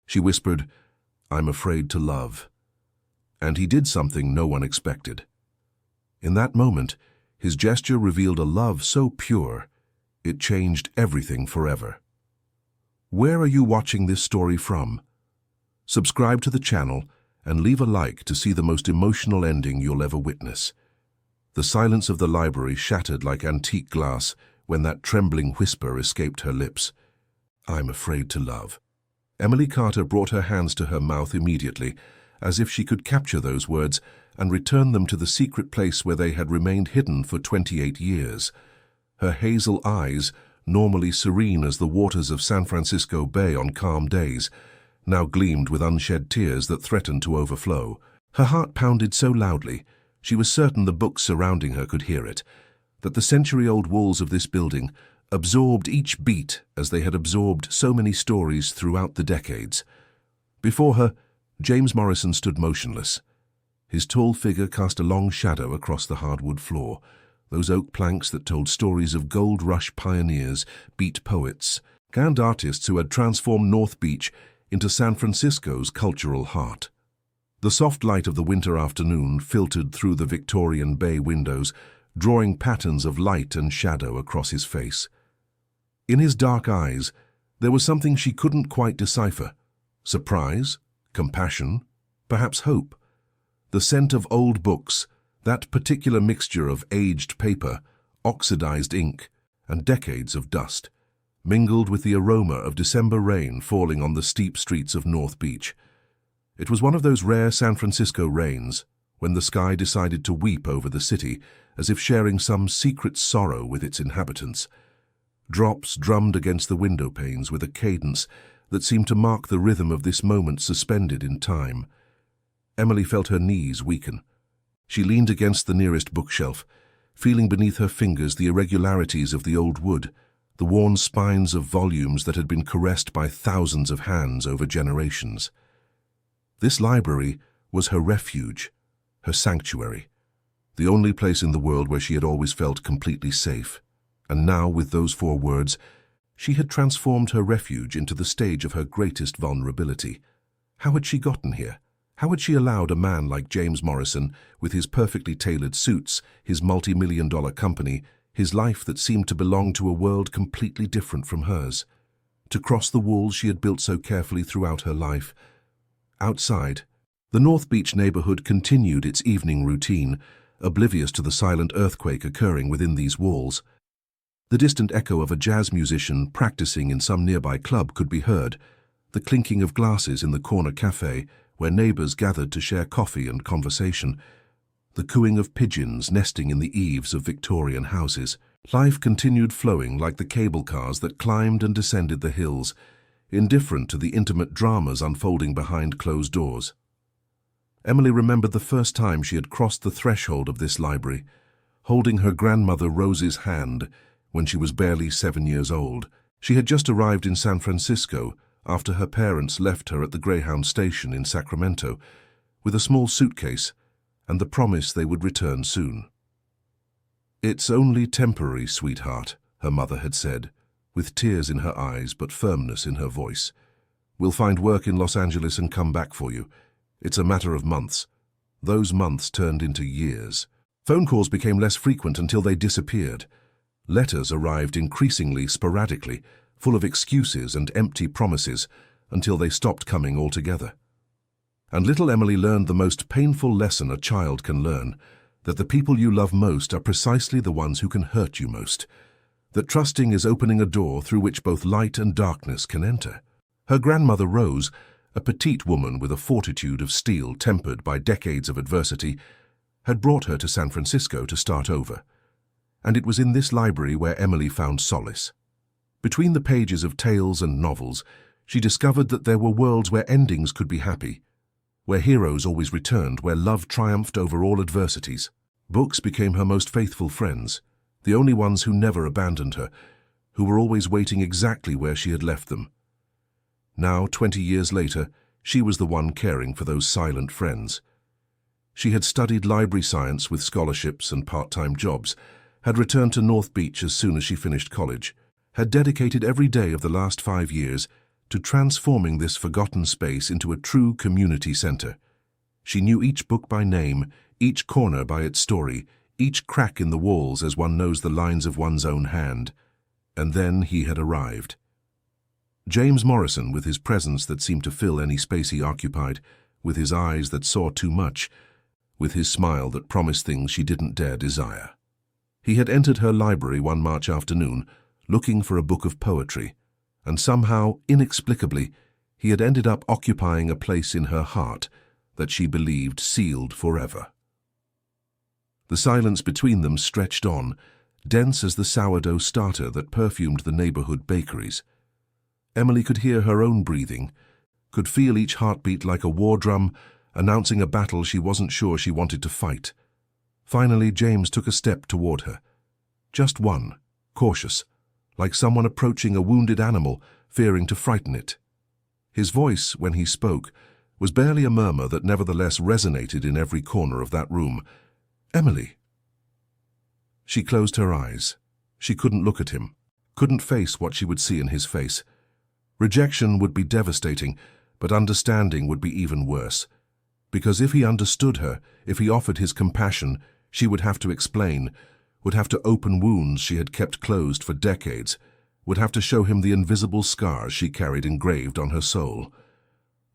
She whispered, "I'm afraid to love." And he did something no one expected. In that moment, his gesture revealed a love so pure, it changed everything forever. Where are you watching this story from? Subscribe to the channel and leave a like to see the most emotional ending you'll ever witness. The silence of the library shattered like antique glass when that trembling whisper escaped her lips. "I'm afraid to love." Emily Carter brought her hands to her mouth immediately, as if she could capture those words and return them to the secret place where they had remained hidden for 28 years. Her hazel eyes, normally serene as the waters of San Francisco Bay on calm days, now gleamed with unshed tears that threatened to overflow. Her heart pounded so loudly, she was certain the books surrounding her could hear it, that the century-old walls of this building absorbed each beat as they had absorbed so many stories throughout the decades. Before her, James Morrison stood motionless. His tall figure cast a long shadow across the hardwood floor, those oak planks that told stories of gold rush pioneers, beat poets, and artists who had transformed North Beach into San Francisco's cultural heart. The soft light of the winter afternoon filtered through the Victorian bay windows, drawing patterns of light and shadow across his face. In his dark eyes, there was something she couldn't quite decipher. Surprise, compassion, perhaps hope. The scent of old books, that particular mixture of aged paper, oxidized ink, and decades of dust, mingled with the aroma of December rain falling on the steep streets of North Beach. It was one of those rare San Francisco rains, when the sky decided to weep over the city, as if sharing some secret sorrow with its inhabitants. Drops drummed against the window panes with a cadence that seemed to mark the rhythm of this moment suspended in time. Emily felt her knees weaken. She leaned against the nearest bookshelf, feeling beneath her fingers the irregularities of the old wood, the worn spines of volumes that had been caressed by thousands of hands over generations. This library was her refuge, her sanctuary, the only place in the world where she had always felt completely safe. And now, with those 4 words, she had transformed her refuge into the stage of her greatest vulnerability. How had she gotten here? How had she allowed a man like James Morrison, with his perfectly tailored suits, his multi-million-dollar company, his life that seemed to belong to a world completely different from hers, to cross the walls she had built so carefully throughout her life? Outside, the North Beach neighborhood continued its evening routine, oblivious to the silent earthquake occurring within these walls. The distant echo of a jazz musician practicing in some nearby club could be heard, the clinking of glasses in the corner cafe where neighbors gathered to share coffee and conversation, the cooing of pigeons nesting in the eaves of Victorian houses. Life continued flowing like the cable cars that climbed and descended the hills, indifferent to the intimate dramas unfolding behind closed doors. Emily remembered the first time she had crossed the threshold of this library, holding her grandmother Rose's hand when she was barely 7 years old. She had just arrived in San Francisco after her parents left her at the Greyhound station in Sacramento with a small suitcase and the promise they would return soon. "It's only temporary, sweetheart," her mother had said, with tears in her eyes but firmness in her voice. "We'll find work in Los Angeles and come back for you. It's a matter of months." Those months turned into years. Phone calls became less frequent until they disappeared. Letters arrived increasingly sporadically, full of excuses and empty promises, until they stopped coming altogether. And little Emily learned the most painful lesson a child can learn, that the people you love most are precisely the ones who can hurt you most, that trusting is opening a door through which both light and darkness can enter. Her grandmother Rose, a petite woman with a fortitude of steel tempered by decades of adversity, had brought her to San Francisco to start over. And it was in this library where Emily found solace. Between the pages of tales and novels, she discovered that there were worlds where endings could be happy, where heroes always returned, where love triumphed over all adversities. Books became her most faithful friends, the only ones who never abandoned her, who were always waiting exactly where she had left them. Now, 20 years later, she was the one caring for those silent friends. She had studied library science with scholarships and part-time jobs, had returned to North Beach as soon as she finished college, had dedicated every day of the last 5 years to transforming this forgotten space into a true community center. She knew each book by name, each corner by its story, each crack in the walls as one knows the lines of one's own hand. And then he had arrived. James Morrison, with his presence that seemed to fill any space he occupied, with his eyes that saw too much, with his smile that promised things she didn't dare desire. He had entered her library one March afternoon, looking for a book of poetry, and somehow, inexplicably, he had ended up occupying a place in her heart that she believed sealed forever. The silence between them stretched on, dense as the sourdough starter that perfumed the neighborhood bakeries. Emily could hear her own breathing, could feel each heartbeat like a war drum, announcing a battle she wasn't sure she wanted to fight. Finally, James took a step toward her. Just one, cautious, like someone approaching a wounded animal, fearing to frighten it. His voice, when he spoke, was barely a murmur that nevertheless resonated in every corner of that room. "Emily." She closed her eyes. She couldn't look at him, couldn't face what she would see in his face. Rejection would be devastating, but understanding would be even worse. Because if he understood her, if he offered his compassion, she would have to explain, would have to open wounds she had kept closed for decades, would have to show him the invisible scars she carried engraved on her soul.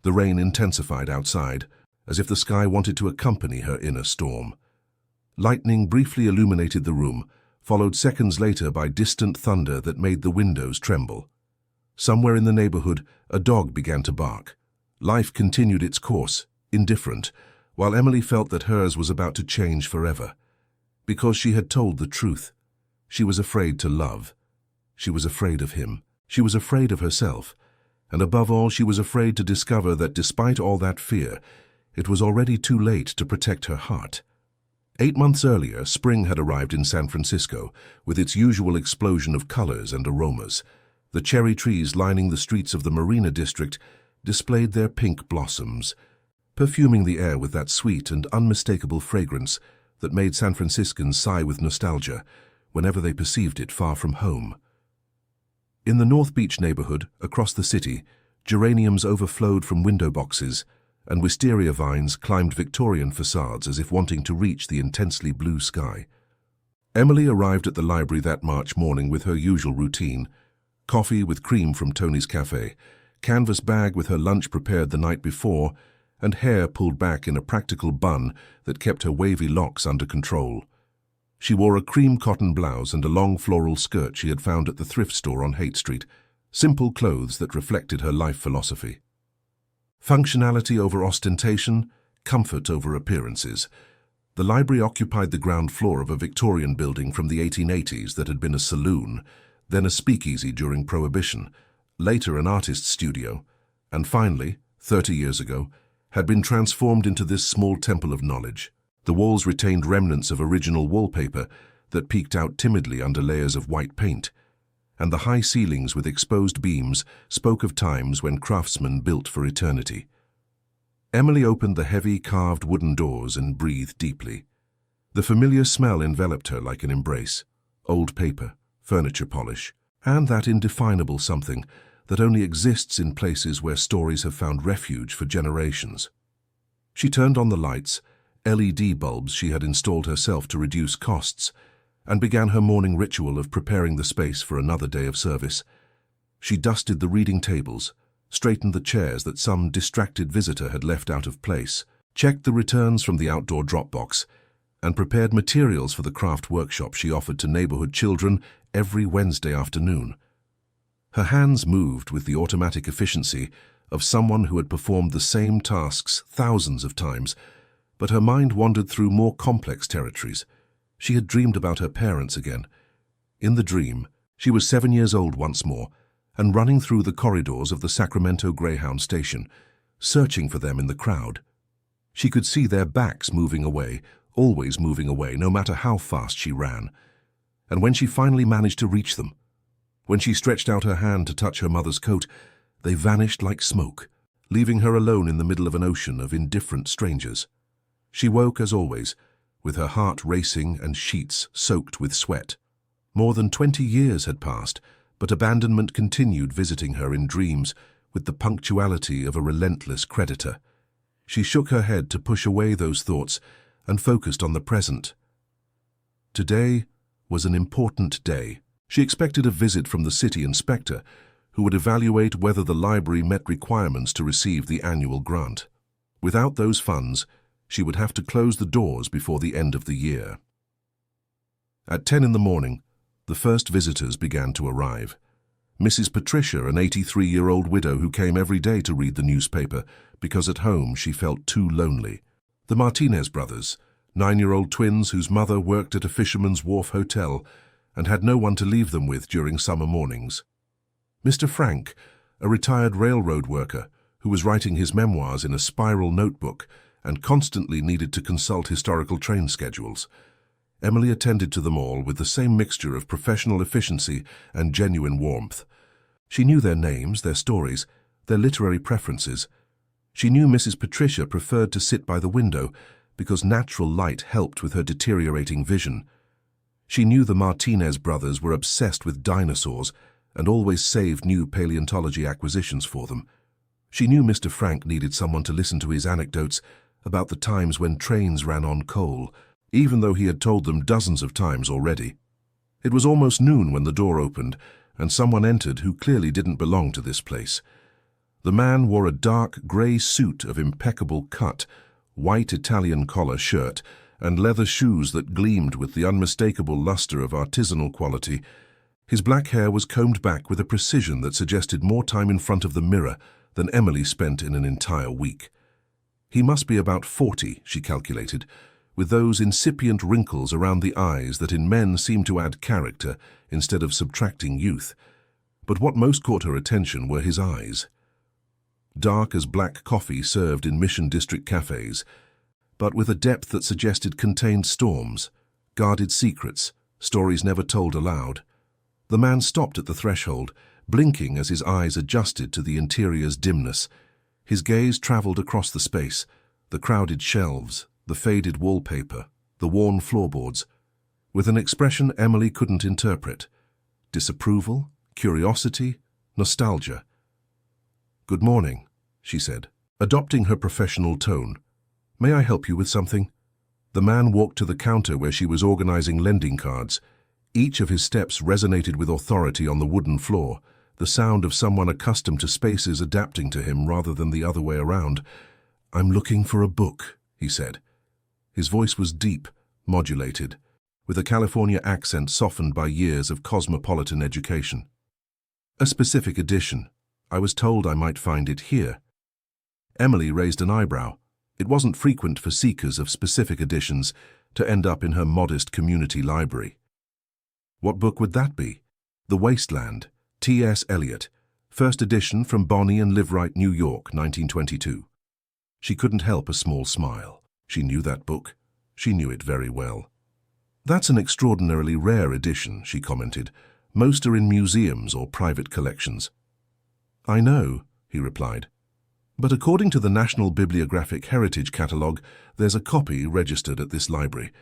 The rain intensified outside, as if the sky wanted to accompany her inner storm. Lightning briefly illuminated the room, followed seconds later by distant thunder that made the windows tremble. Somewhere in the neighborhood, a dog began to bark. Life continued its course, indifferent, while Emily felt that hers was about to change forever. Because she had told the truth. She was afraid to love. She was afraid of him. She was afraid of herself. And above all, she was afraid to discover that despite all that fear, it was already too late to protect her heart. 8 months earlier, spring had arrived in San Francisco, with its usual explosion of colors and aromas. The cherry trees lining the streets of the Marina District displayed their pink blossoms, perfuming the air with that sweet and unmistakable fragrance that made San Franciscans sigh with nostalgia whenever they perceived it far from home. In the North Beach neighborhood, across the city, geraniums overflowed from window boxes, and wisteria vines climbed Victorian facades as if wanting to reach the intensely blue sky. Emily arrived at the library that March morning with her usual routine: coffee with cream from Tony's Cafe, canvas bag with her lunch prepared the night before, and hair pulled back in a practical bun that kept her wavy locks under control. She wore a cream cotton blouse and a long floral skirt she had found at the thrift store on Haight Street, simple clothes that reflected her life philosophy. Functionality over ostentation, comfort over appearances. The library occupied the ground floor of a Victorian building from the 1880s that had been a saloon, then a speakeasy during Prohibition, later an artist's studio, and finally, 30 years ago, had been transformed into this small temple of knowledge. The walls retained remnants of original wallpaper that peeked out timidly under layers of white paint, and the high ceilings with exposed beams spoke of times when craftsmen built for eternity. Emily opened the heavy, carved wooden doors and breathed deeply. The familiar smell enveloped her like an embrace: old paper, furniture polish, and that indefinable something that only exists in places where stories have found refuge for generations. She turned on the lights, LED bulbs she had installed herself to reduce costs, and began her morning ritual of preparing the space for another day of service. She dusted the reading tables, straightened the chairs that some distracted visitor had left out of place, checked the returns from the outdoor drop box, and prepared materials for the craft workshop she offered to neighborhood children every Wednesday afternoon. Her hands moved with the automatic efficiency of someone who had performed the same tasks thousands of times, but her mind wandered through more complex territories. She had dreamed about her parents again. In the dream, she was 7 years old once more, and running through the corridors of the Sacramento Greyhound station, searching for them in the crowd. She could see their backs moving away, always moving away, no matter how fast she ran. And when she finally managed to reach them, when she stretched out her hand to touch her mother's coat, they vanished like smoke, leaving her alone in the middle of an ocean of indifferent strangers. She woke, as always, with her heart racing and sheets soaked with sweat. More than 20 years had passed, but abandonment continued visiting her in dreams with the punctuality of a relentless creditor. She shook her head to push away those thoughts and focused on the present. Today was an important day. She expected a visit from the city inspector, who would evaluate whether the library met requirements to receive the annual grant. Without those funds, she would have to close the doors before the end of the year. At 10 in the morning, the first visitors began to arrive. Mrs. Patricia, an 83-year-old widow who came every day to read the newspaper because at home she felt too lonely. The Martinez brothers, 9-year-old twins whose mother worked at a Fisherman's Wharf hotel and had no one to leave them with during summer mornings. Mr. Frank, a retired railroad worker who was writing his memoirs in a spiral notebook and constantly needed to consult historical train schedules. Emily attended to them all with the same mixture of professional efficiency and genuine warmth. She knew their names, their stories, their literary preferences. She knew Mrs. Patricia preferred to sit by the window because natural light helped with her deteriorating vision. She knew the Martinez brothers were obsessed with dinosaurs and always saved new paleontology acquisitions for them. She knew Mr. Frank needed someone to listen to his anecdotes about the times when trains ran on coal, even though he had told them dozens of times already. It was almost noon when the door opened, and someone entered who clearly didn't belong to this place. The man wore a dark grey suit of impeccable cut, white Italian collar shirt, and leather shoes that gleamed with the unmistakable luster of artisanal quality. His black hair was combed back with a precision that suggested more time in front of the mirror than Emily spent in an entire week. He must be about 40, she calculated, with those incipient wrinkles around the eyes that in men seem to add character instead of subtracting youth. But what most caught her attention were his eyes. Dark as black coffee served in Mission District cafes, but with a depth that suggested contained storms, guarded secrets, stories never told aloud. The man stopped at the threshold, blinking as his eyes adjusted to the interior's dimness. His gaze traveled across the space, the crowded shelves, the faded wallpaper, the worn floorboards, with an expression Emily couldn't interpret. Disapproval, curiosity, nostalgia. "Good morning," she said, adopting her professional tone. "May I help you with something?" The man walked to the counter where she was organizing lending cards. Each of his steps resonated with authority on the wooden floor, the sound of someone accustomed to spaces adapting to him rather than the other way around. "I'm looking for a book," he said. His voice was deep, modulated, with a California accent softened by years of cosmopolitan education. "A specific edition. I was told I might find it here." Emily raised an eyebrow. It wasn't frequent for seekers of specific editions to end up in her modest community library. What book would that be? The Wasteland, T.S. Eliot, first edition from Bonnie and Liveright, New York, 1922. She couldn't help a small smile. She knew that book. She knew it very well. "That's an extraordinarily rare edition," she commented. "Most are in museums or private collections." "I know," he replied. "But according to the National Bibliographic Heritage Catalogue, there's a copy registered at this library,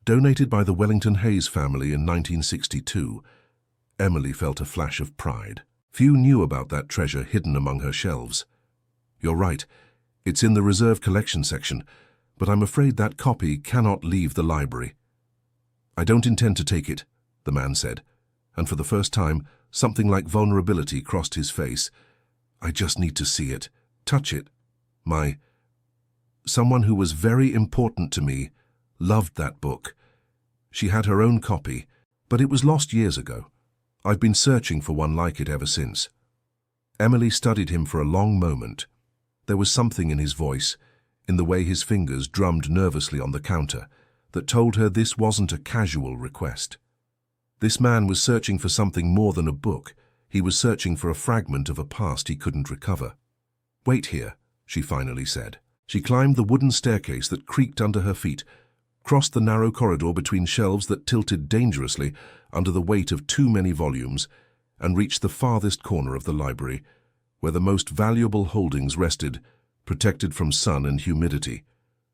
donated by the Wellington Hayes family in 1962. Emily felt a flash of pride. Few knew about that treasure hidden among her shelves. "You're right. It's in the reserve collection section, but I'm afraid that copy cannot leave the library." "I don't intend to take it," the man said, and for the first time, something like vulnerability crossed his face. "I just need to see it, touch it. Someone who was very important to me loved that book. She had her own copy, but it was lost years ago. I've been searching for one like it ever since." Emily studied him for a long moment. There was something in his voice, in the way his fingers drummed nervously on the counter, that told her this wasn't a casual request. This man was searching for something more than a book. He was searching for a fragment of a past he couldn't recover. "Wait here," she finally said. She climbed the wooden staircase that creaked under her feet, crossed the narrow corridor between shelves that tilted dangerously under the weight of too many volumes, and reached the farthest corner of the library, where the most valuable holdings rested, protected from sun and humidity.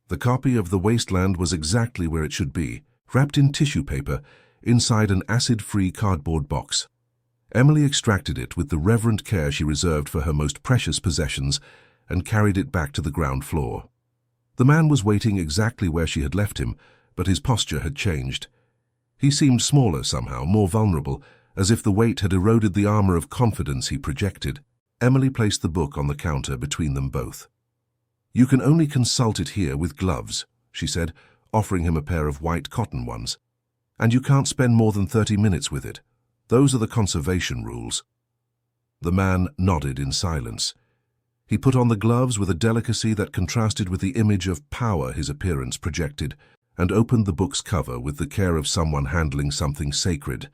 The copy of The Wasteland was exactly where it should be, wrapped in tissue paper, inside an acid-free cardboard box. Emily extracted it with the reverent care she reserved for her most precious possessions and carried it back to the ground floor. The man was waiting exactly where she had left him, but his posture had changed. He seemed smaller somehow, more vulnerable, as if the weight had eroded the armor of confidence he projected. Emily placed the book on the counter between them both. "You can only consult it here with gloves," she said, offering him a pair of white cotton ones. "And you can't spend more than 30 minutes with it. Those are the conservation rules." The man nodded in silence. He put on the gloves with a delicacy that contrasted with the image of power his appearance projected, and opened the book's cover with the care of someone handling something sacred.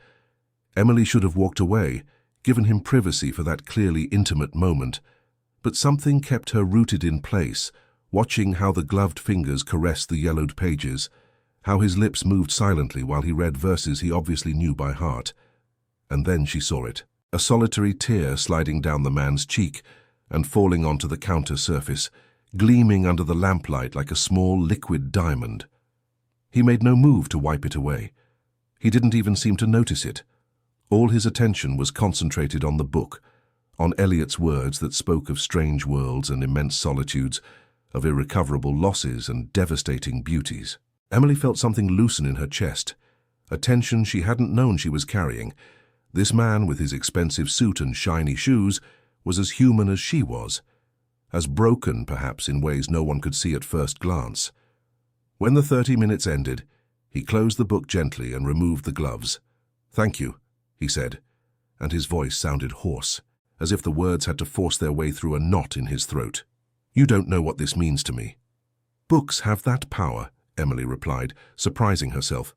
Emily should have walked away, given him privacy for that clearly intimate moment, but something kept her rooted in place, watching how the gloved fingers caressed the yellowed pages, how his lips moved silently while he read verses he obviously knew by heart. And then she saw it, a solitary tear sliding down the man's cheek and falling onto the counter surface, gleaming under the lamplight like a small liquid diamond. He made no move to wipe it away. He didn't even seem to notice it. All his attention was concentrated on the book, on Eliot's words that spoke of strange worlds and immense solitudes, of irrecoverable losses and devastating beauties. Emily felt something loosen in her chest, a tension she hadn't known she was carrying. This man, with his expensive suit and shiny shoes, was as human as she was, as broken, perhaps, in ways no one could see at first glance. When the 30 minutes ended, he closed the book gently and removed the gloves. "Thank you," he said, and his voice sounded hoarse, as if the words had to force their way through a knot in his throat. "You don't know what this means to me." "Books have that power," Emily replied, surprising herself.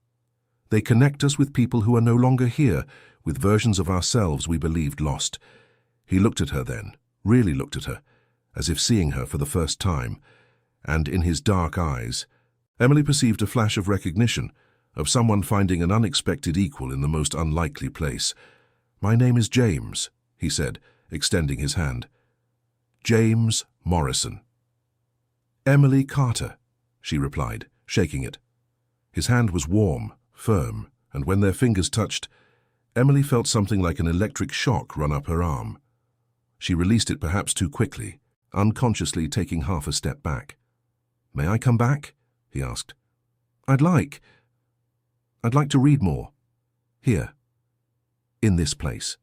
"They connect us with people who are no longer here, with versions of ourselves we believed lost." He looked at her then, really looked at her, as if seeing her for the first time, and in his dark eyes, Emily perceived a flash of recognition, of someone finding an unexpected equal in the most unlikely place. "My name is James," he said, extending his hand. "James Morrison." "Emily Carter," she replied, shaking it. His hand was warm, firm, and when their fingers touched, Emily felt something like an electric shock run up her arm. She released it perhaps too quickly, unconsciously taking half a step back. "May I come back?" he asked. I'd like to read more. Here. In this place."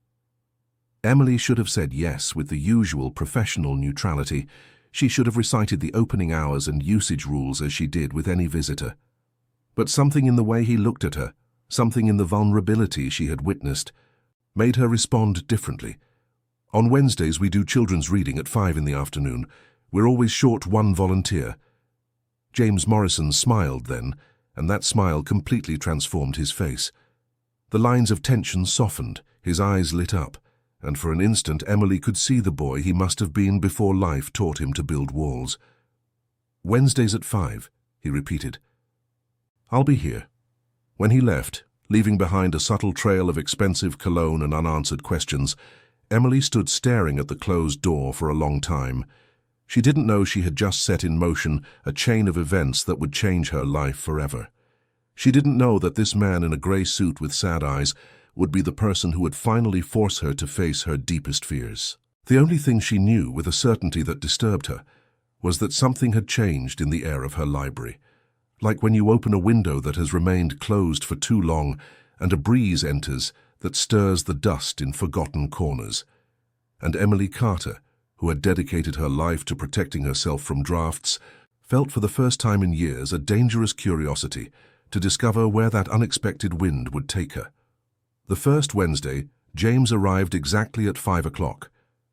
Emily should have said yes with the usual professional neutrality. She should have recited the opening hours and usage rules as she did with any visitor. But something in the way he looked at her, something in the vulnerability she had witnessed, made her respond differently. "On Wednesdays we do children's reading at 5 in the afternoon. We're always short one volunteer." James Morrison smiled then, and that smile completely transformed his face. The lines of tension softened, his eyes lit up, and for an instant Emily could see the boy he must have been before life taught him to build walls. "Wednesdays at 5, he repeated. "I'll be here." When he left, leaving behind a subtle trail of expensive cologne and unanswered questions, Emily stood staring at the closed door for a long time. She didn't know she had just set in motion a chain of events that would change her life forever. She didn't know that this man in a grey suit with sad eyes would be the person who would finally force her to face her deepest fears. The only thing she knew with a certainty that disturbed her was that something had changed in the air of her library, like when you open a window that has remained closed for too long and a breeze enters that stirs the dust in forgotten corners. And Emily Carter, who had dedicated her life to protecting herself from drafts, felt for the first time in years a dangerous curiosity to discover where that unexpected wind would take her. The first Wednesday, James arrived exactly at 5 o'clock.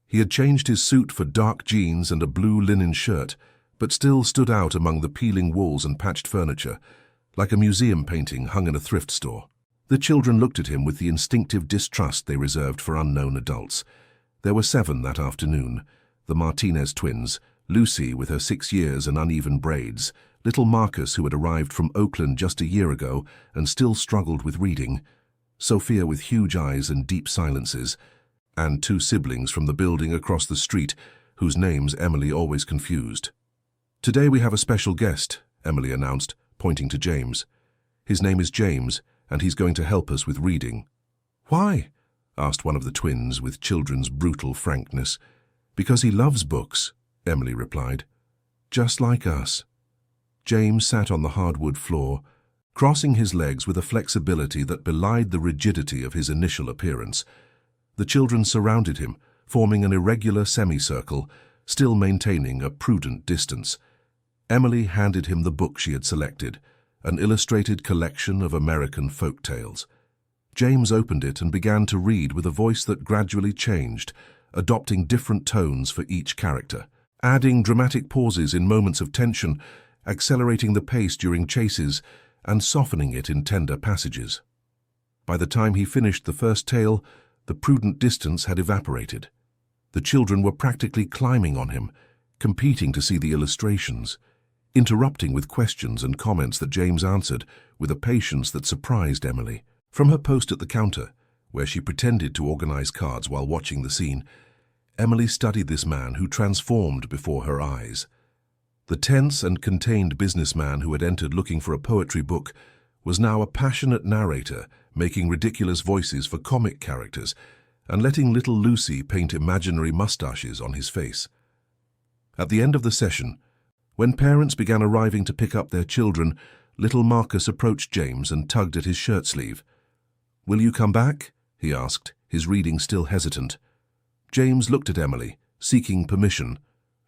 He had changed his suit for dark jeans and a blue linen shirt, but still stood out among the peeling walls and patched furniture, like a museum painting hung in a thrift store. The children looked at him with the instinctive distrust they reserved for unknown adults. There were 7 that afternoon: the Martinez twins, Lucy with her 6 years and uneven braids, little Marcus who had arrived from Oakland just a year ago and still struggled with reading, Sophia with huge eyes and deep silences, and 2 siblings from the building across the street whose names Emily always confused. "Today we have a special guest," Emily announced, pointing to James. "His name is James, and he's going to help us with reading." "Why?" asked one of the twins with children's brutal frankness. Because he loves books, Emily replied. Just like us. James sat on the hardwood floor, crossing his legs with a flexibility that belied the rigidity of his initial appearance. The children surrounded him, forming an irregular semicircle, still maintaining a prudent distance. Emily handed him the book she had selected, an illustrated collection of American folk tales. James opened it and began to read with a voice that gradually changed, adopting different tones for each character, adding dramatic pauses in moments of tension, accelerating the pace during chases, and softening it in tender passages. By the time he finished the first tale, the prudent distance had evaporated. The children were practically climbing on him, competing to see the illustrations, interrupting with questions and comments that James answered with a patience that surprised Emily. From her post at the counter, where she pretended to organize cards while watching the scene, Emily studied this man who transformed before her eyes. The tense and contained businessman who had entered looking for a poetry book was now a passionate narrator, making ridiculous voices for comic characters and letting little Lucy paint imaginary mustaches on his face. At the end of the session, when parents began arriving to pick up their children, little Marcus approached James and tugged at his shirt sleeve. "Will you come back?" he asked, his reading still hesitant. James looked at Emily, seeking permission.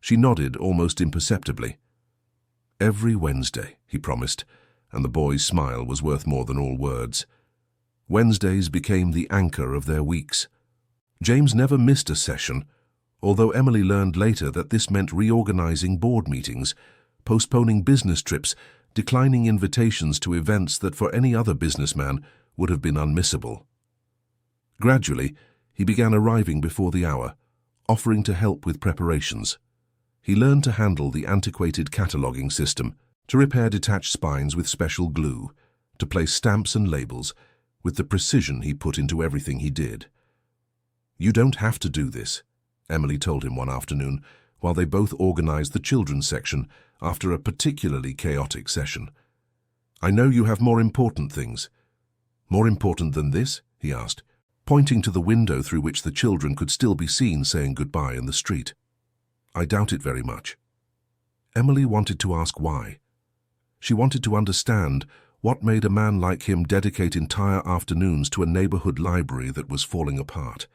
She nodded almost imperceptibly. "Every Wednesday," he promised, and the boy's smile was worth more than all words. Wednesdays became the anchor of their weeks. James never missed a session, although Emily learned later that this meant reorganizing board meetings, postponing business trips, declining invitations to events that for any other businessman would have been unmissable. Gradually, he began arriving before the hour, offering to help with preparations. He learned to handle the antiquated cataloguing system, to repair detached spines with special glue, to place stamps and labels with the precision he put into everything he did. "You don't have to do this," Emily told him one afternoon, while they both organized the children's section after a particularly chaotic session. "I know you have more important things." "More important than this?" he asked, pointing to the window through which the children could still be seen saying goodbye in the street. "I doubt it very much." Emily wanted to ask why. She wanted to understand what made a man like him dedicate entire afternoons to a neighborhood library that was falling apart.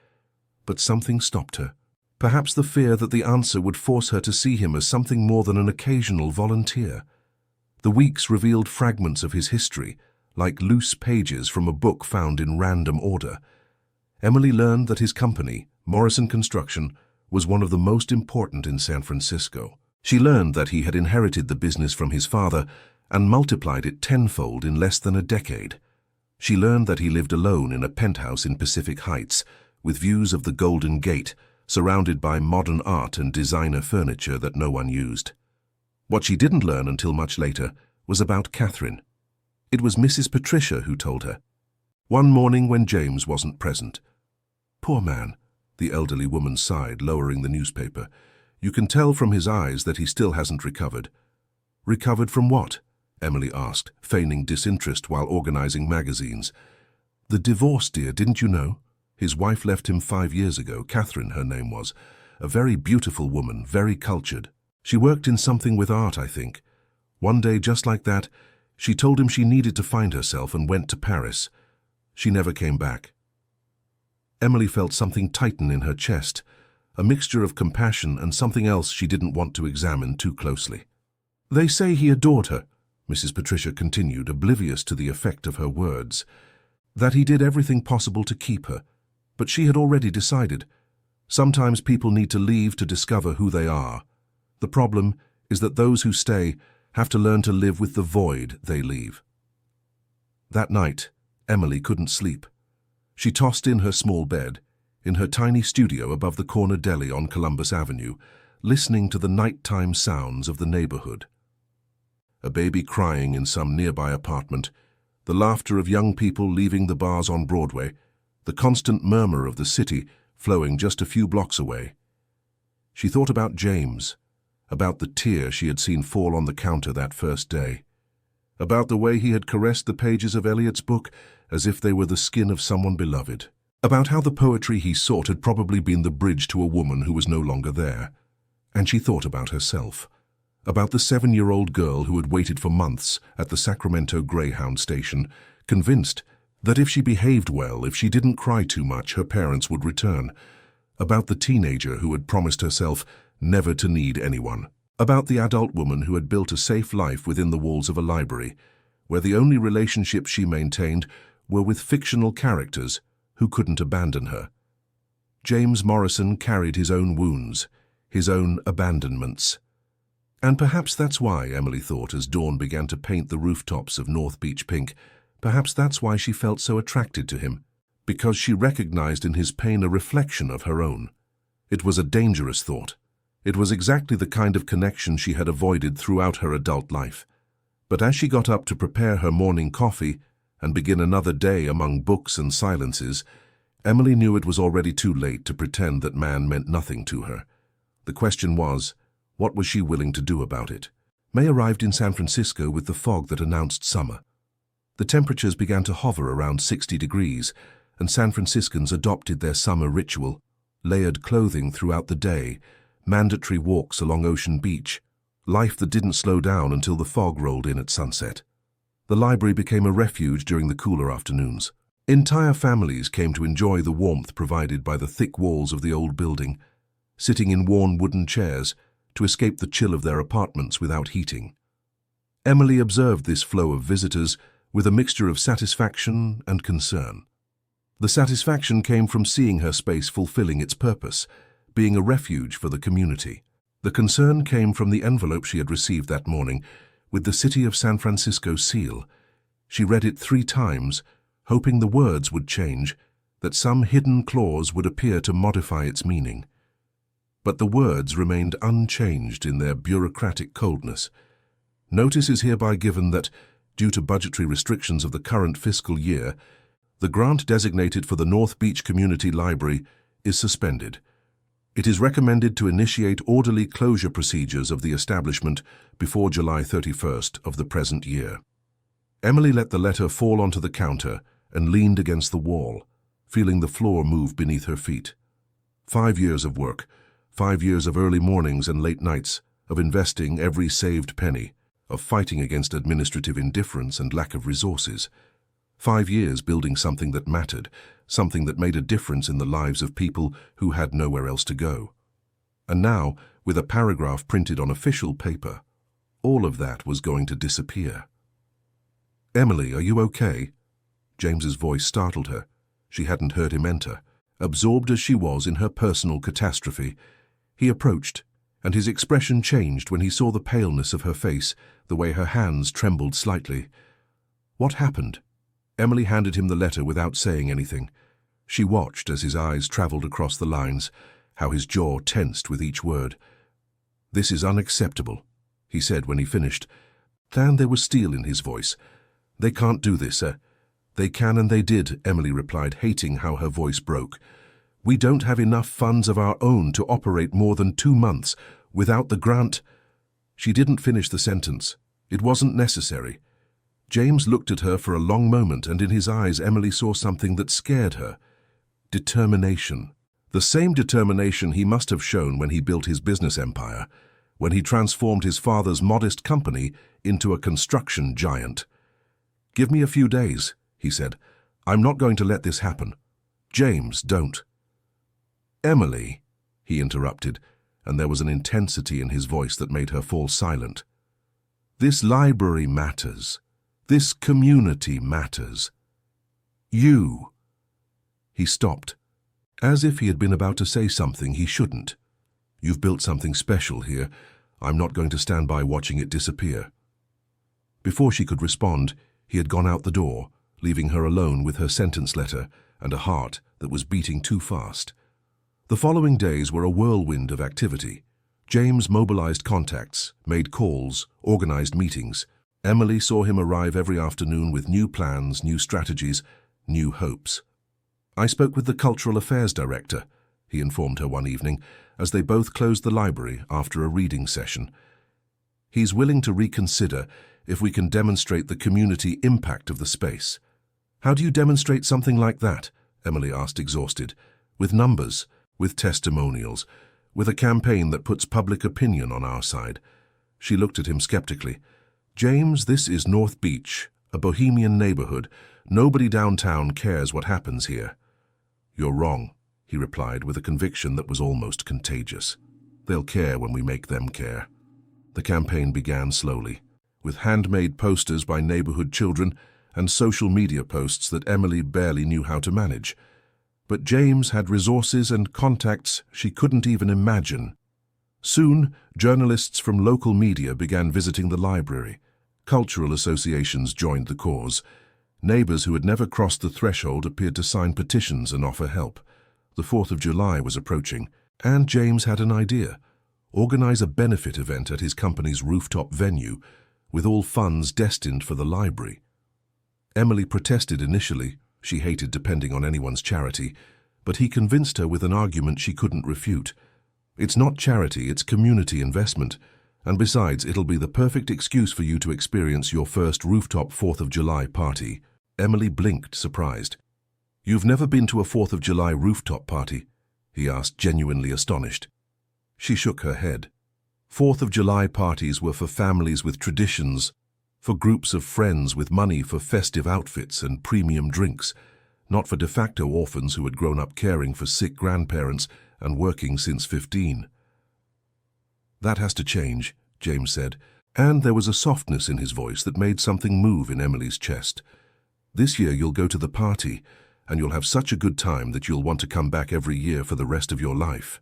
But something stopped her. Perhaps the fear that the answer would force her to see him as something more than an occasional volunteer. The weeks revealed fragments of his history, like loose pages from a book found in random order. Emily learned that his company, Morrison Construction, was one of the most important in San Francisco. She learned that he had inherited the business from his father and multiplied it tenfold in less than a decade. She learned that he lived alone in a penthouse in Pacific Heights, with views of the Golden Gate, surrounded by modern art and designer furniture that no one used. What she didn't learn until much later was about Catherine. It was Mrs. Patricia who told her. One morning when James wasn't present. "Poor man," the elderly woman sighed, lowering the newspaper. "You can tell from his eyes that he still hasn't recovered." "Recovered from what?" Emily asked, feigning disinterest while organizing magazines. "The divorce, dear, didn't you know? His wife left him 5 years ago, Catherine her name was. A very beautiful woman, very cultured. She worked in something with art, I think. One day, just like that, she told him she needed to find herself and went to Paris. She never came back." Emily felt something tighten in her chest, a mixture of compassion and something else she didn't want to examine too closely. "They say he adored her," Mrs. Patricia continued, oblivious to the effect of her words. "That he did everything possible to keep her. But she had already decided. Sometimes people need to leave to discover who they are. The problem is that those who stay have to learn to live with the void they leave." That night, Emily couldn't sleep. She tossed in her small bed, in her tiny studio above the corner deli on Columbus Avenue, listening to the nighttime sounds of the neighborhood. A baby crying in some nearby apartment, the laughter of young people leaving the bars on Broadway, the constant murmur of the city flowing just a few blocks away. She thought about James, about the tear she had seen fall on the counter that first day, about the way he had caressed the pages of Eliot's book as if they were the skin of someone beloved, about how the poetry he sought had probably been the bridge to a woman who was no longer there. And she thought about herself, about the 7-year-old girl who had waited for months at the Sacramento Greyhound station, convinced that if she behaved well, if she didn't cry too much, her parents would return, about the teenager who had promised herself never to need anyone, about the adult woman who had built a safe life within the walls of a library, where the only relationships she maintained were with fictional characters who couldn't abandon her. James Morrison carried his own wounds, his own abandonments. And perhaps that's why, Emily thought as dawn began to paint the rooftops of North Beach pink, perhaps that's why she felt so attracted to him, because she recognized in his pain a reflection of her own. It was a dangerous thought. It was exactly the kind of connection she had avoided throughout her adult life. But as she got up to prepare her morning coffee and begin another day among books and silences, Emily knew it was already too late to pretend that man meant nothing to her. The question was, what was she willing to do about it? May arrived in San Francisco with the fog that announced summer. The temperatures began to hover around 60 degrees, and San Franciscans adopted their summer ritual: layered clothing throughout the day, mandatory walks along Ocean Beach, life that didn't slow down until the fog rolled in at sunset. The library became a refuge during the cooler afternoons. Entire families came to enjoy the warmth provided by the thick walls of the old building, sitting in worn wooden chairs to escape the chill of their apartments without heating. Emily observed this flow of visitors with a mixture of satisfaction and concern. The satisfaction came from seeing her space fulfilling its purpose, being a refuge for the community. The concern came from the envelope she had received that morning with the City of San Francisco seal. She read it 3 times, hoping the words would change, that some hidden clause would appear to modify its meaning. But the words remained unchanged in their bureaucratic coldness. Notice is hereby given that, due to budgetary restrictions of the current fiscal year, the grant designated for the North Beach Community Library is suspended. It is recommended to initiate orderly closure procedures of the establishment before July 31st of the present year. Emily let the letter fall onto the counter and leaned against the wall, feeling the floor move beneath her feet. 5 years of work, 5 years of early mornings and late nights, of investing every saved penny, of fighting against administrative indifference and lack of resources. 5 years building something that mattered, something that made a difference in the lives of people who had nowhere else to go. And now, with a paragraph printed on official paper, all of that was going to disappear. "Emily, are you okay?" James's voice startled her. She hadn't heard him enter. Absorbed as she was in her personal catastrophe, he approached, and his expression changed when he saw the paleness of her face, the way her hands trembled slightly. "What happened?" Emily handed him the letter without saying anything. She watched as his eyes traveled across the lines, how his jaw tensed with each word. "This is unacceptable," he said when he finished. And there was steel in his voice. "They can't do this, sir." "They can and they did," Emily replied, hating how her voice broke. "We don't have enough funds of our own to operate more than 2 months. Without the grant—" She didn't finish the sentence. It wasn't necessary. James looked at her for a long moment, and in his eyes Emily saw something that scared her. Determination. The same determination he must have shown when he built his business empire, when he transformed his father's modest company into a construction giant. "Give me a few days," he said. "I'm not going to let this happen." "James, don't." "Emily," he interrupted, and there was an intensity in his voice that made her fall silent. "This library matters. This community matters. You." He stopped, as if he had been about to say something he shouldn't. "You've built something special here. I'm not going to stand by watching it disappear." Before she could respond, he had gone out the door, leaving her alone with her sentence letter and a heart that was beating too fast. The following days were a whirlwind of activity. James mobilized contacts, made calls, organized meetings. Emily saw him arrive every afternoon with new plans, new strategies, new hopes. "I spoke with the Cultural Affairs Director," he informed her one evening, as they both closed the library after a reading session. "He's willing to reconsider if we can demonstrate the community impact of the space." "How do you demonstrate something like that?" Emily asked, exhausted. With numbers, with testimonials, with a campaign that puts public opinion on our side. She looked at him skeptically. James, this is North Beach, a bohemian neighborhood. Nobody downtown cares what happens here. You're wrong, he replied with a conviction that was almost contagious. They'll care when we make them care. The campaign began slowly, with handmade posters by neighborhood children and social media posts that Emily barely knew how to manage. But James had resources and contacts she couldn't even imagine. Soon, journalists from local media began visiting the library. Cultural associations joined the cause. Neighbors who had never crossed the threshold appeared to sign petitions and offer help. The 4th of July was approaching, and James had an idea. Organize a benefit event at his company's rooftop venue, with all funds destined for the library. Emily protested initially. She hated depending on anyone's charity, but he convinced her with an argument she couldn't refute. It's not charity, it's community investment. And besides, it'll be the perfect excuse for you to experience your first rooftop 4th of July party. Emily blinked, surprised. You've never been to a 4th of July rooftop party? He asked, genuinely astonished. She shook her head. 4th of July parties were for families with traditions, for groups of friends with money for festive outfits and premium drinks, not for de facto orphans who had grown up caring for sick grandparents and working since 15. That has to change, James said, and there was a softness in his voice that made something move in Emily's chest. This year you'll go to the party, and you'll have such a good time that you'll want to come back every year for the rest of your life.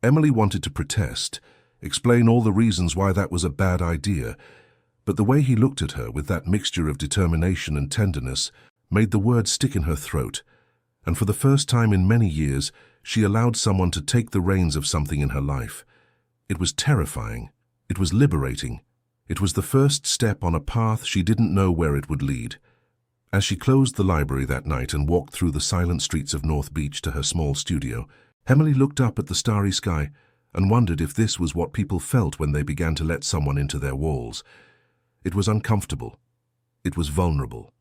Emily wanted to protest, explain all the reasons why that was a bad idea, but the way he looked at her with that mixture of determination and tenderness made the words stick in her throat, and for the first time in many years, she allowed someone to take the reins of something in her life. It was terrifying. It was liberating. It was the first step on a path she didn't know where it would lead. As she closed the library that night and walked through the silent streets of North Beach to her small studio, Emily looked up at the starry sky and wondered if this was what people felt when they began to let someone into their walls. It was uncomfortable. It was vulnerable.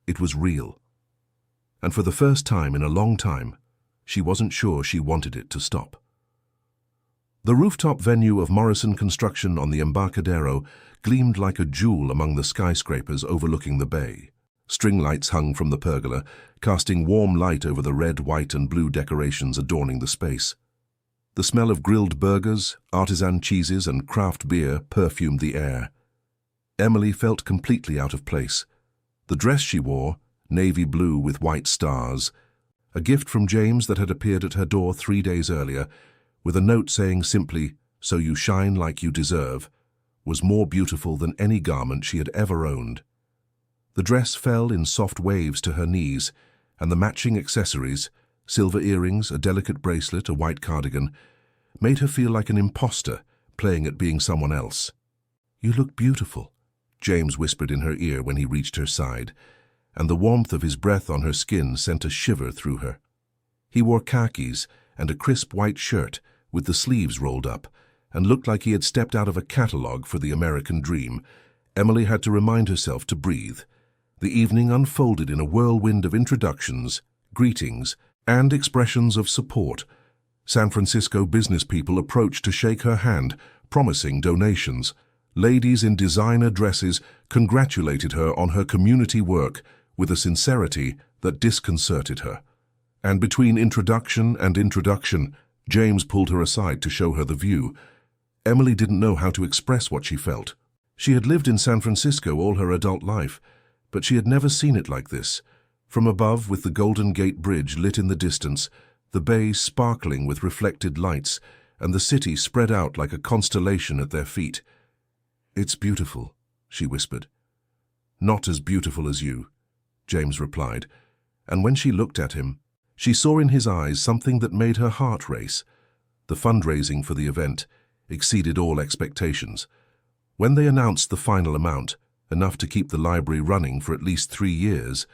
It was real. And for the first time in a long time, she wasn't sure she wanted it to stop. The rooftop venue of Morrison Construction on the Embarcadero gleamed like a jewel among the skyscrapers overlooking the bay. String lights hung from the pergola, casting warm light over the red, white, and blue decorations adorning the space. The smell of grilled burgers, artisan cheeses, and craft beer perfumed the air. Emily felt completely out of place. The dress she wore, navy blue with white stars, a gift from James that had appeared at her door 3 days earlier, with a note saying simply, "So you shine like you deserve," was more beautiful than any garment she had ever owned. The dress fell in soft waves to her knees, and the matching accessories, silver earrings, a delicate bracelet, a white cardigan, made her feel like an imposter playing at being someone else. "You look beautiful," James whispered in her ear when he reached her side, and the warmth of his breath on her skin sent a shiver through her. He wore khakis and a crisp white shirt with the sleeves rolled up, and looked like he had stepped out of a catalogue for the American dream. Emily had to remind herself to breathe. The evening unfolded in a whirlwind of introductions, greetings, and expressions of support. San Francisco business people approached to shake her hand, promising donations. Ladies in designer dresses congratulated her on her community work with a sincerity that disconcerted her. And between introduction and introduction, James pulled her aside to show her the view. Emily didn't know how to express what she felt. She had lived in San Francisco all her adult life, but she had never seen it like this. From above, with the Golden Gate Bridge lit in the distance, the bay sparkling with reflected lights, and the city spread out like a constellation at their feet. "It's beautiful," she whispered. "Not as beautiful as you," James replied, and when she looked at him, she saw in his eyes something that made her heart race. The fundraising for the event exceeded all expectations. When they announced the final amount, enough to keep the library running for at least 3 years,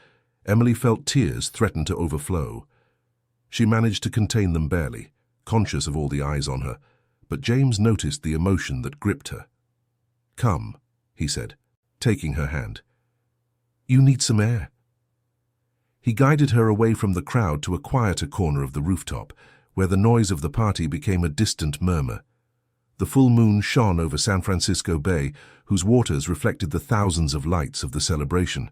Emily felt tears threaten to overflow. She managed to contain them barely, conscious of all the eyes on her, but James noticed the emotion that gripped her. "Come," he said, taking her hand. "You need some air." He guided her away from the crowd to a quieter corner of the rooftop, where the noise of the party became a distant murmur. The full moon shone over San Francisco Bay, whose waters reflected the thousands of lights of the celebration.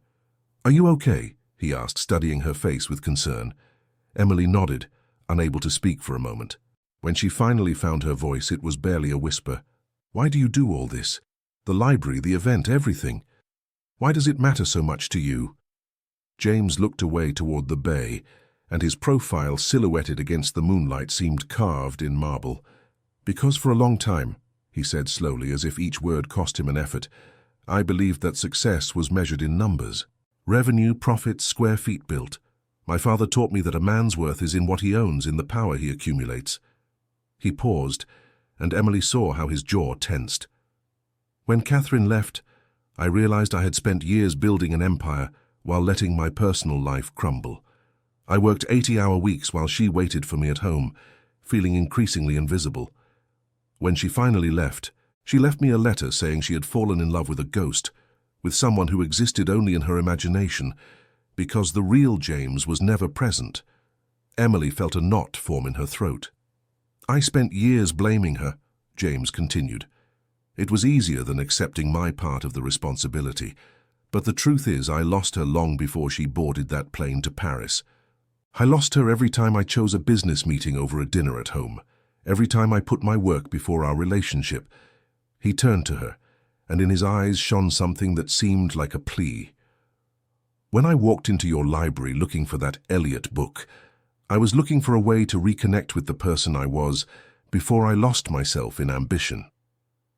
"Are you okay?" he asked, studying her face with concern. Emily nodded, unable to speak for a moment. When she finally found her voice, it was barely a whisper. "Why do you do all this? The library, the event, everything. Why does it matter so much to you?" James looked away toward the bay, and his profile silhouetted against the moonlight seemed carved in marble. "Because for a long time," he said slowly, as if each word cost him an effort, "I believed that success was measured in numbers. Revenue, profits, square feet built. My father taught me that a man's worth is in what he owns, in the power he accumulates." He paused, and Emily saw how his jaw tensed. "When Catherine left, I realized I had spent years building an empire while letting my personal life crumble. I worked 80-hour weeks while she waited for me at home, feeling increasingly invisible. When she finally left, she left me a letter saying she had fallen in love with a ghost, with someone who existed only in her imagination, because the real James was never present." Emily felt a knot form in her throat. "I spent years blaming her," James continued. "It was easier than accepting my part of the responsibility. But the truth is, I lost her long before she boarded that plane to Paris. I lost her every time I chose a business meeting over a dinner at home, every time I put my work before our relationship." He turned to her, and in his eyes shone something that seemed like a plea. "When I walked into your library looking for that Eliot book, I was looking for a way to reconnect with the person I was before I lost myself in ambition.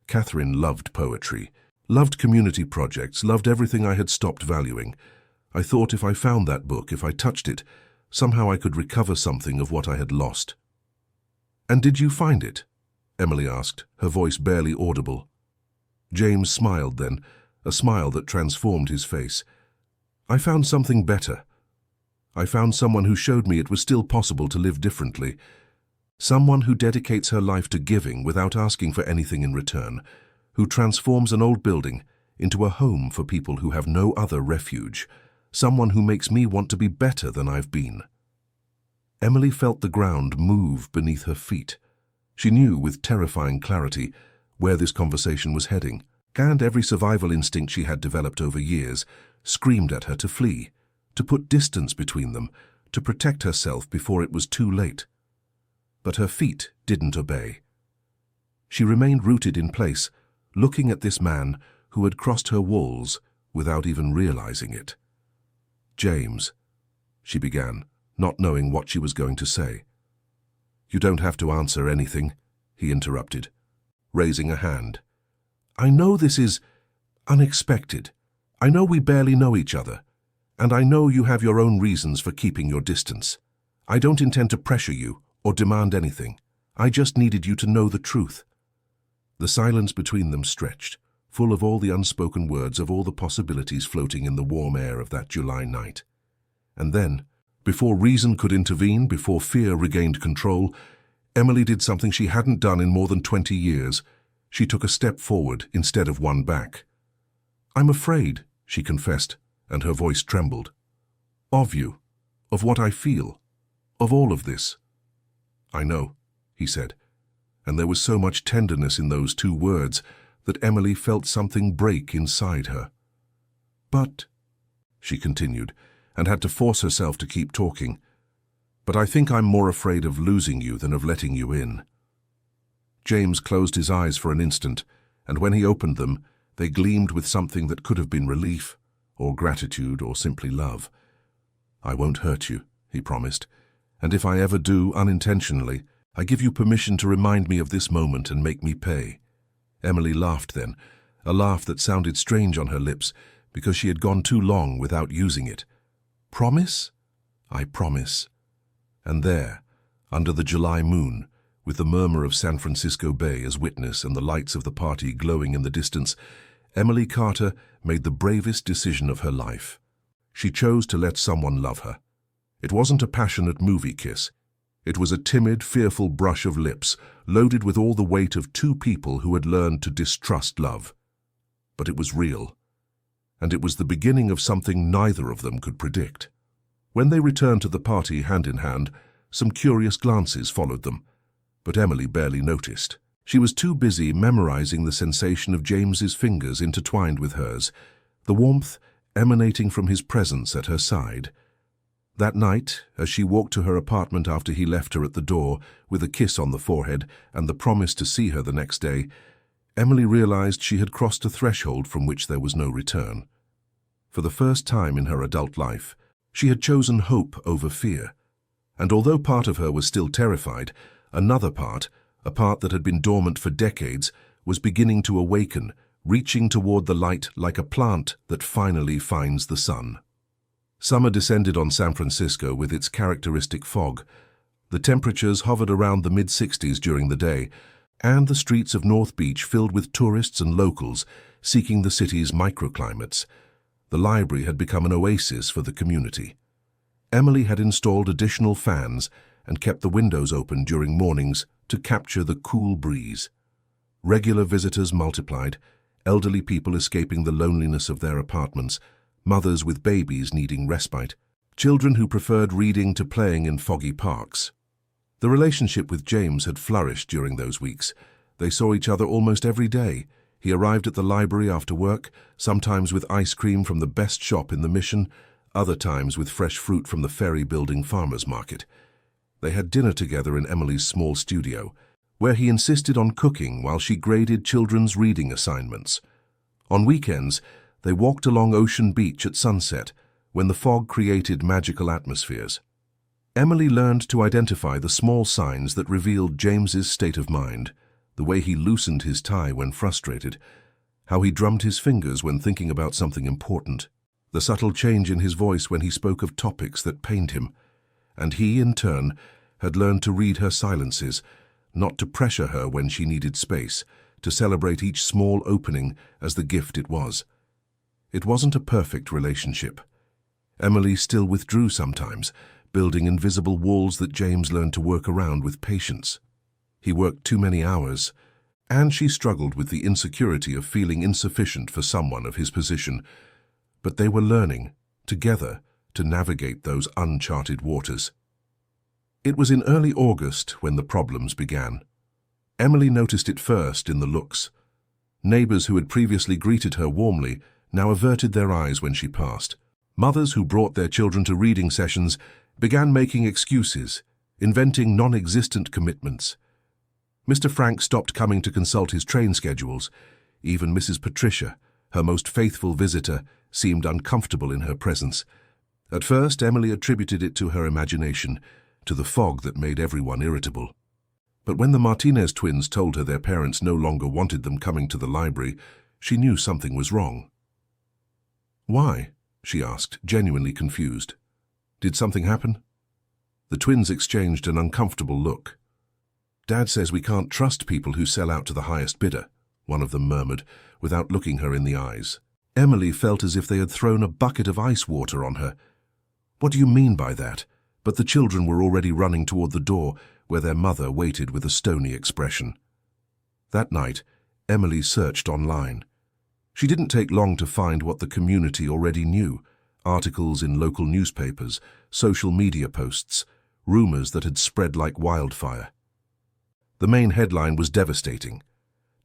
Catherine loved poetry, loved community projects, loved everything I had stopped valuing. I thought if I found that book, if I touched it, somehow I could recover something of what I had lost." "And did you find it?" Emily asked, her voice barely audible. James smiled then, a smile that transformed his face. "I found something better. I found someone who showed me it was still possible to live differently. Someone who dedicates her life to giving without asking for anything in return, who transforms an old building into a home for people who have no other refuge, someone who makes me want to be better than I've been." Emily felt the ground move beneath her feet. She knew with terrifying clarity where this conversation was heading, and every survival instinct she had developed over years screamed at her to flee, to put distance between them, to protect herself before it was too late. But her feet didn't obey. She remained rooted in place, looking at this man who had crossed her walls without even realizing it. "James," she began, not knowing what she was going to say. "You don't have to answer anything," he interrupted, raising a hand. "I know this is unexpected. I know we barely know each other, and I know you have your own reasons for keeping your distance. I don't intend to pressure you or demand anything. I just needed you to know the truth." The silence between them stretched, full of all the unspoken words of all the possibilities floating in the warm air of that July night. And then, before reason could intervene, before fear regained control, Emily did something she hadn't done in more than 20 years. She took a step forward instead of one back. "I'm afraid," she confessed, and her voice trembled. "Of you, of what I feel, of all of this." "I know," he said, and there was so much tenderness in those two words that Emily felt something break inside her. "But," she continued, and had to force herself to keep talking, "but I think I'm more afraid of losing you than of letting you in." James closed his eyes for an instant, and when he opened them, they gleamed with something that could have been relief, or gratitude, or simply love. "I won't hurt you," he promised, "and if I ever do, unintentionally, I give you permission to remind me of this moment and make me pay." Emily laughed then, a laugh that sounded strange on her lips because she had gone too long without using it. "Promise?" "I promise." And there, under the July moon, with the murmur of San Francisco Bay as witness and the lights of the party glowing in the distance, Emily Carter made the bravest decision of her life. She chose to let someone love her. It wasn't a passionate movie kiss. It was a timid, fearful brush of lips, loaded with all the weight of two people who had learned to distrust love. But it was real, and it was the beginning of something neither of them could predict. When they returned to the party hand in hand, some curious glances followed them, but Emily barely noticed. She was too busy memorizing the sensation of James's fingers intertwined with hers, the warmth emanating from his presence at her side. That night, as she walked to her apartment after he left her at the door with a kiss on the forehead and the promise to see her the next day, Emily realized she had crossed a threshold from which there was no return. For the first time in her adult life, she had chosen hope over fear. And although part of her was still terrified, another part, a part that had been dormant for decades, was beginning to awaken, reaching toward the light like a plant that finally finds the sun. Summer descended on San Francisco with its characteristic fog. The temperatures hovered around the mid-60s during the day, and the streets of North Beach filled with tourists and locals seeking the city's microclimates. The library had become an oasis for the community. Emily had installed additional fans and kept the windows open during mornings to capture the cool breeze. Regular visitors multiplied, elderly people escaping the loneliness of their apartments, mothers with babies needing respite, children who preferred reading to playing in foggy parks. The relationship with James had flourished during those weeks. They saw each other almost every day. He arrived at the library after work, sometimes with ice cream from the best shop in the Mission, other times with fresh fruit from the Ferry Building farmers market. They had dinner together in Emily's small studio, where he insisted on cooking while she graded children's reading assignments. On weekends, they walked along Ocean Beach at sunset, when the fog created magical atmospheres. Emily learned to identify the small signs that revealed James's state of mind, the way he loosened his tie when frustrated, how he drummed his fingers when thinking about something important, the subtle change in his voice when he spoke of topics that pained him. And he, in turn, had learned to read her silences, not to pressure her when she needed space, to celebrate each small opening as the gift it was. It wasn't a perfect relationship. Emily still withdrew sometimes, building invisible walls that James learned to work around with patience. He worked too many hours, and she struggled with the insecurity of feeling insufficient for someone of his position. But they were learning, together, to navigate those uncharted waters. It was in early August when the problems began. Emily noticed it first in the looks. Neighbors who had previously greeted her warmly now averted their eyes when she passed. Mothers who brought their children to reading sessions began making excuses, inventing non-existent commitments. Mr. Frank stopped coming to consult his train schedules. Even Mrs. Patricia, her most faithful visitor, seemed uncomfortable in her presence. At first, Emily attributed it to her imagination, to the fog that made everyone irritable. But when the Martinez twins told her their parents no longer wanted them coming to the library, she knew something was wrong. "Why?" she asked, genuinely confused. "Did something happen?" The twins exchanged an uncomfortable look. "Dad says we can't trust people who sell out to the highest bidder," one of them murmured, without looking her in the eyes. Emily felt as if they had thrown a bucket of ice water on her. "What do you mean by that?" But the children were already running toward the door, where their mother waited with a stony expression. That night, Emily searched online. She didn't take long to find what the community already knew: articles in local newspapers, social media posts, rumors that had spread like wildfire. The main headline was devastating.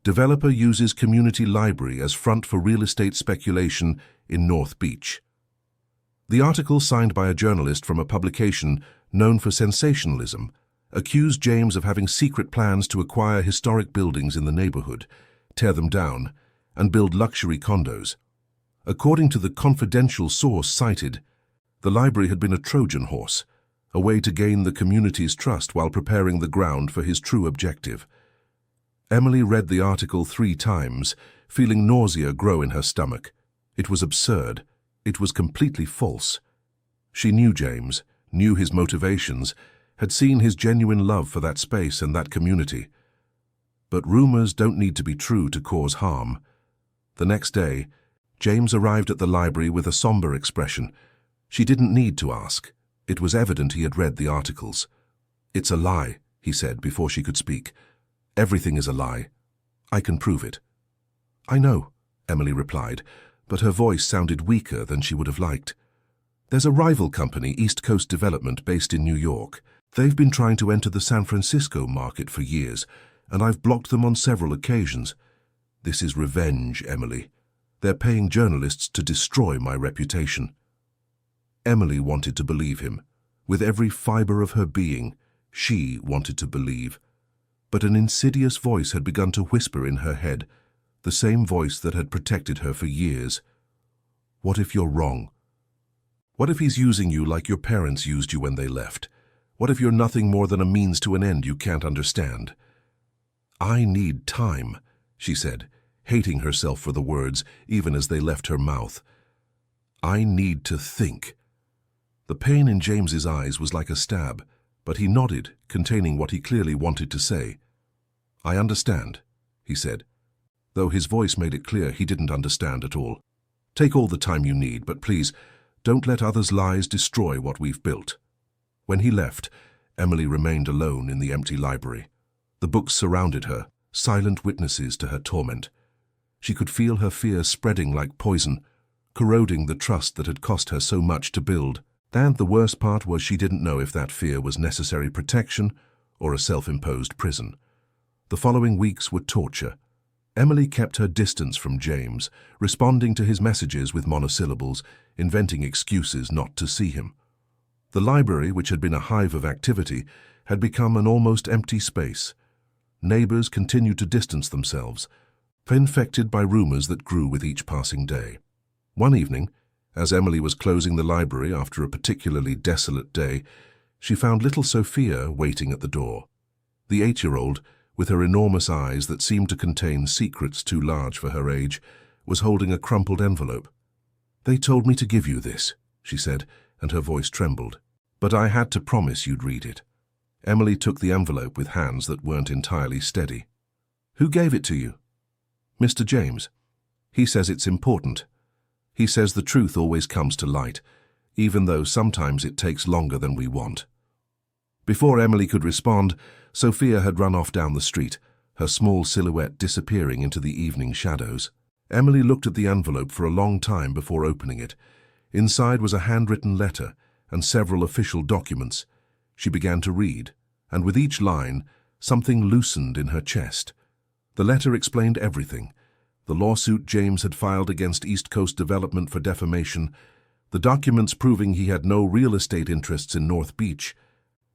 Developer uses community library as front for real estate speculation in North Beach. The article, signed by a journalist from a publication known for sensationalism, accused James of having secret plans to acquire historic buildings in the neighborhood, tear them down, and build luxury condos. According to the confidential source cited, the library had been a Trojan horse, a way to gain the community's trust while preparing the ground for his true objective. Emily read the article 3 times, feeling nausea grow in her stomach. It was absurd. It was completely false. She knew James, knew his motivations, had seen his genuine love for that space and that community. But rumors don't need to be true to cause harm. The next day, James arrived at the library with a somber expression. She didn't need to ask. It was evident he had read the articles. "It's a lie," he said before she could speak. "Everything is a lie. I can prove it." "I know," Emily replied, but her voice sounded weaker than she would have liked. There's a rival company, East Coast Development, based in New York. They've been trying to enter the San Francisco market for years, and I've blocked them on several occasions. This is revenge, Emily. They're paying journalists to destroy my reputation." Emily wanted to believe him. With every fiber of her being, she wanted to believe. But an insidious voice had begun to whisper in her head, the same voice that had protected her for years. What if you're wrong? What if he's using you like your parents used you when they left? What if you're nothing more than a means to an end you can't understand? "I need time," she said, hating herself for the words, even as they left her mouth. "I need to think." The pain in James's eyes was like a stab, but he nodded, containing what he clearly wanted to say. "I understand," he said, though his voice made it clear he didn't understand at all. "Take all the time you need, but please, don't let others' lies destroy what we've built." When he left, Emily remained alone in the empty library. The books surrounded her, silent witnesses to her torment. She could feel her fear spreading like poison, corroding the trust that had cost her so much to build. And the worst part was she didn't know if that fear was necessary protection or a self-imposed prison. The following weeks were torture. Emily kept her distance from James, responding to his messages with monosyllables, inventing excuses not to see him. The library, which had been a hive of activity, had become an almost empty space. Neighbors continued to distance themselves, infected by rumors that grew with each passing day. One evening, as Emily was closing the library after a particularly desolate day, she found little Sophia waiting at the door. The 8-year-old, with her enormous eyes that seemed to contain secrets too large for her age, was holding a crumpled envelope. "They told me to give you this," she said, and her voice trembled. "But I had to promise you'd read it." Emily took the envelope with hands that weren't entirely steady. "Who gave it to you?" "Mr. James. He says it's important. He says the truth always comes to light, even though sometimes it takes longer than we want." Before Emily could respond, Sophia had run off down the street, her small silhouette disappearing into the evening shadows. Emily looked at the envelope for a long time before opening it. Inside was a handwritten letter and several official documents. She began to read, and with each line, something loosened in her chest. The letter explained everything: the lawsuit James had filed against East Coast Development for defamation, the documents proving he had no real estate interests in North Beach,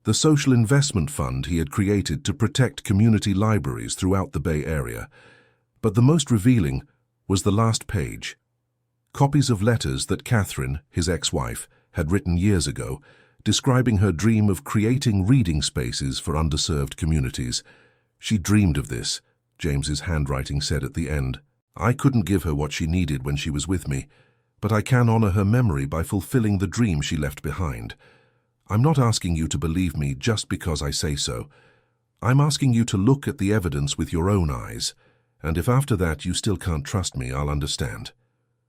the social investment fund he had created to protect community libraries throughout the Bay Area. But the most revealing was the last page. Copies of letters that Catherine, his ex-wife, had written years ago, describing her dream of creating reading spaces for underserved communities. "She dreamed of this," James's handwriting said at the end. "I couldn't give her what she needed when she was with me, but I can honor her memory by fulfilling the dream she left behind. I'm not asking you to believe me just because I say so. I'm asking you to look at the evidence with your own eyes, and if after that you still can't trust me, I'll understand.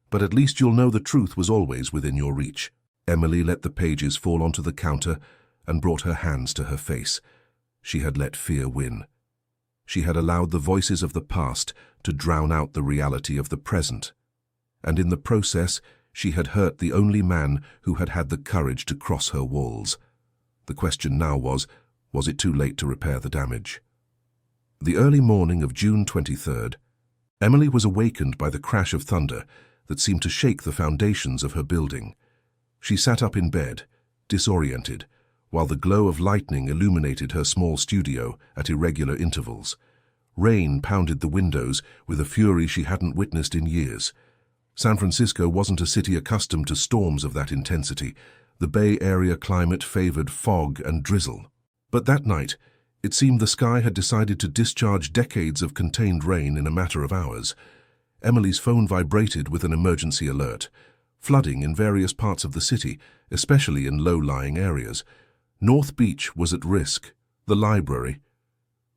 But at least you'll know the truth was always within your reach." Emily let the pages fall onto the counter and brought her hands to her face. She had let fear win. She had allowed the voices of the past to drown out the reality of the present. And in the process, she had hurt the only man who had had the courage to cross her walls. The question now was it too late to repair the damage? The early morning of June 23rd, Emily was awakened by the crash of thunder that seemed to shake the foundations of her building. She sat up in bed, disoriented, while the glow of lightning illuminated her small studio at irregular intervals. Rain pounded the windows with a fury she hadn't witnessed in years. San Francisco wasn't a city accustomed to storms of that intensity. The Bay Area climate favored fog and drizzle. But that night, it seemed the sky had decided to discharge decades of contained rain in a matter of hours. Emily's phone vibrated with an emergency alert. Flooding in various parts of the city, especially in low-lying areas. North Beach was at risk. The library.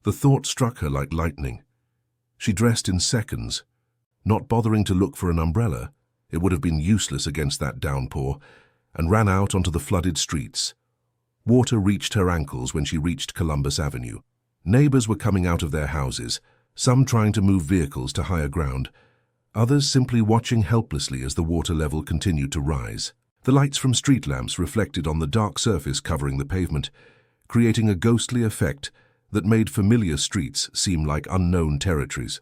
The thought struck her like lightning. She dressed in seconds, not bothering to look for an umbrella, it would have been useless against that downpour, and ran out onto the flooded streets. Water reached her ankles when she reached Columbus Avenue. Neighbors were coming out of their houses, some trying to move vehicles to higher ground, others simply watching helplessly as the water level continued to rise. The lights from street lamps reflected on the dark surface covering the pavement, creating a ghostly effect that made familiar streets seem like unknown territories.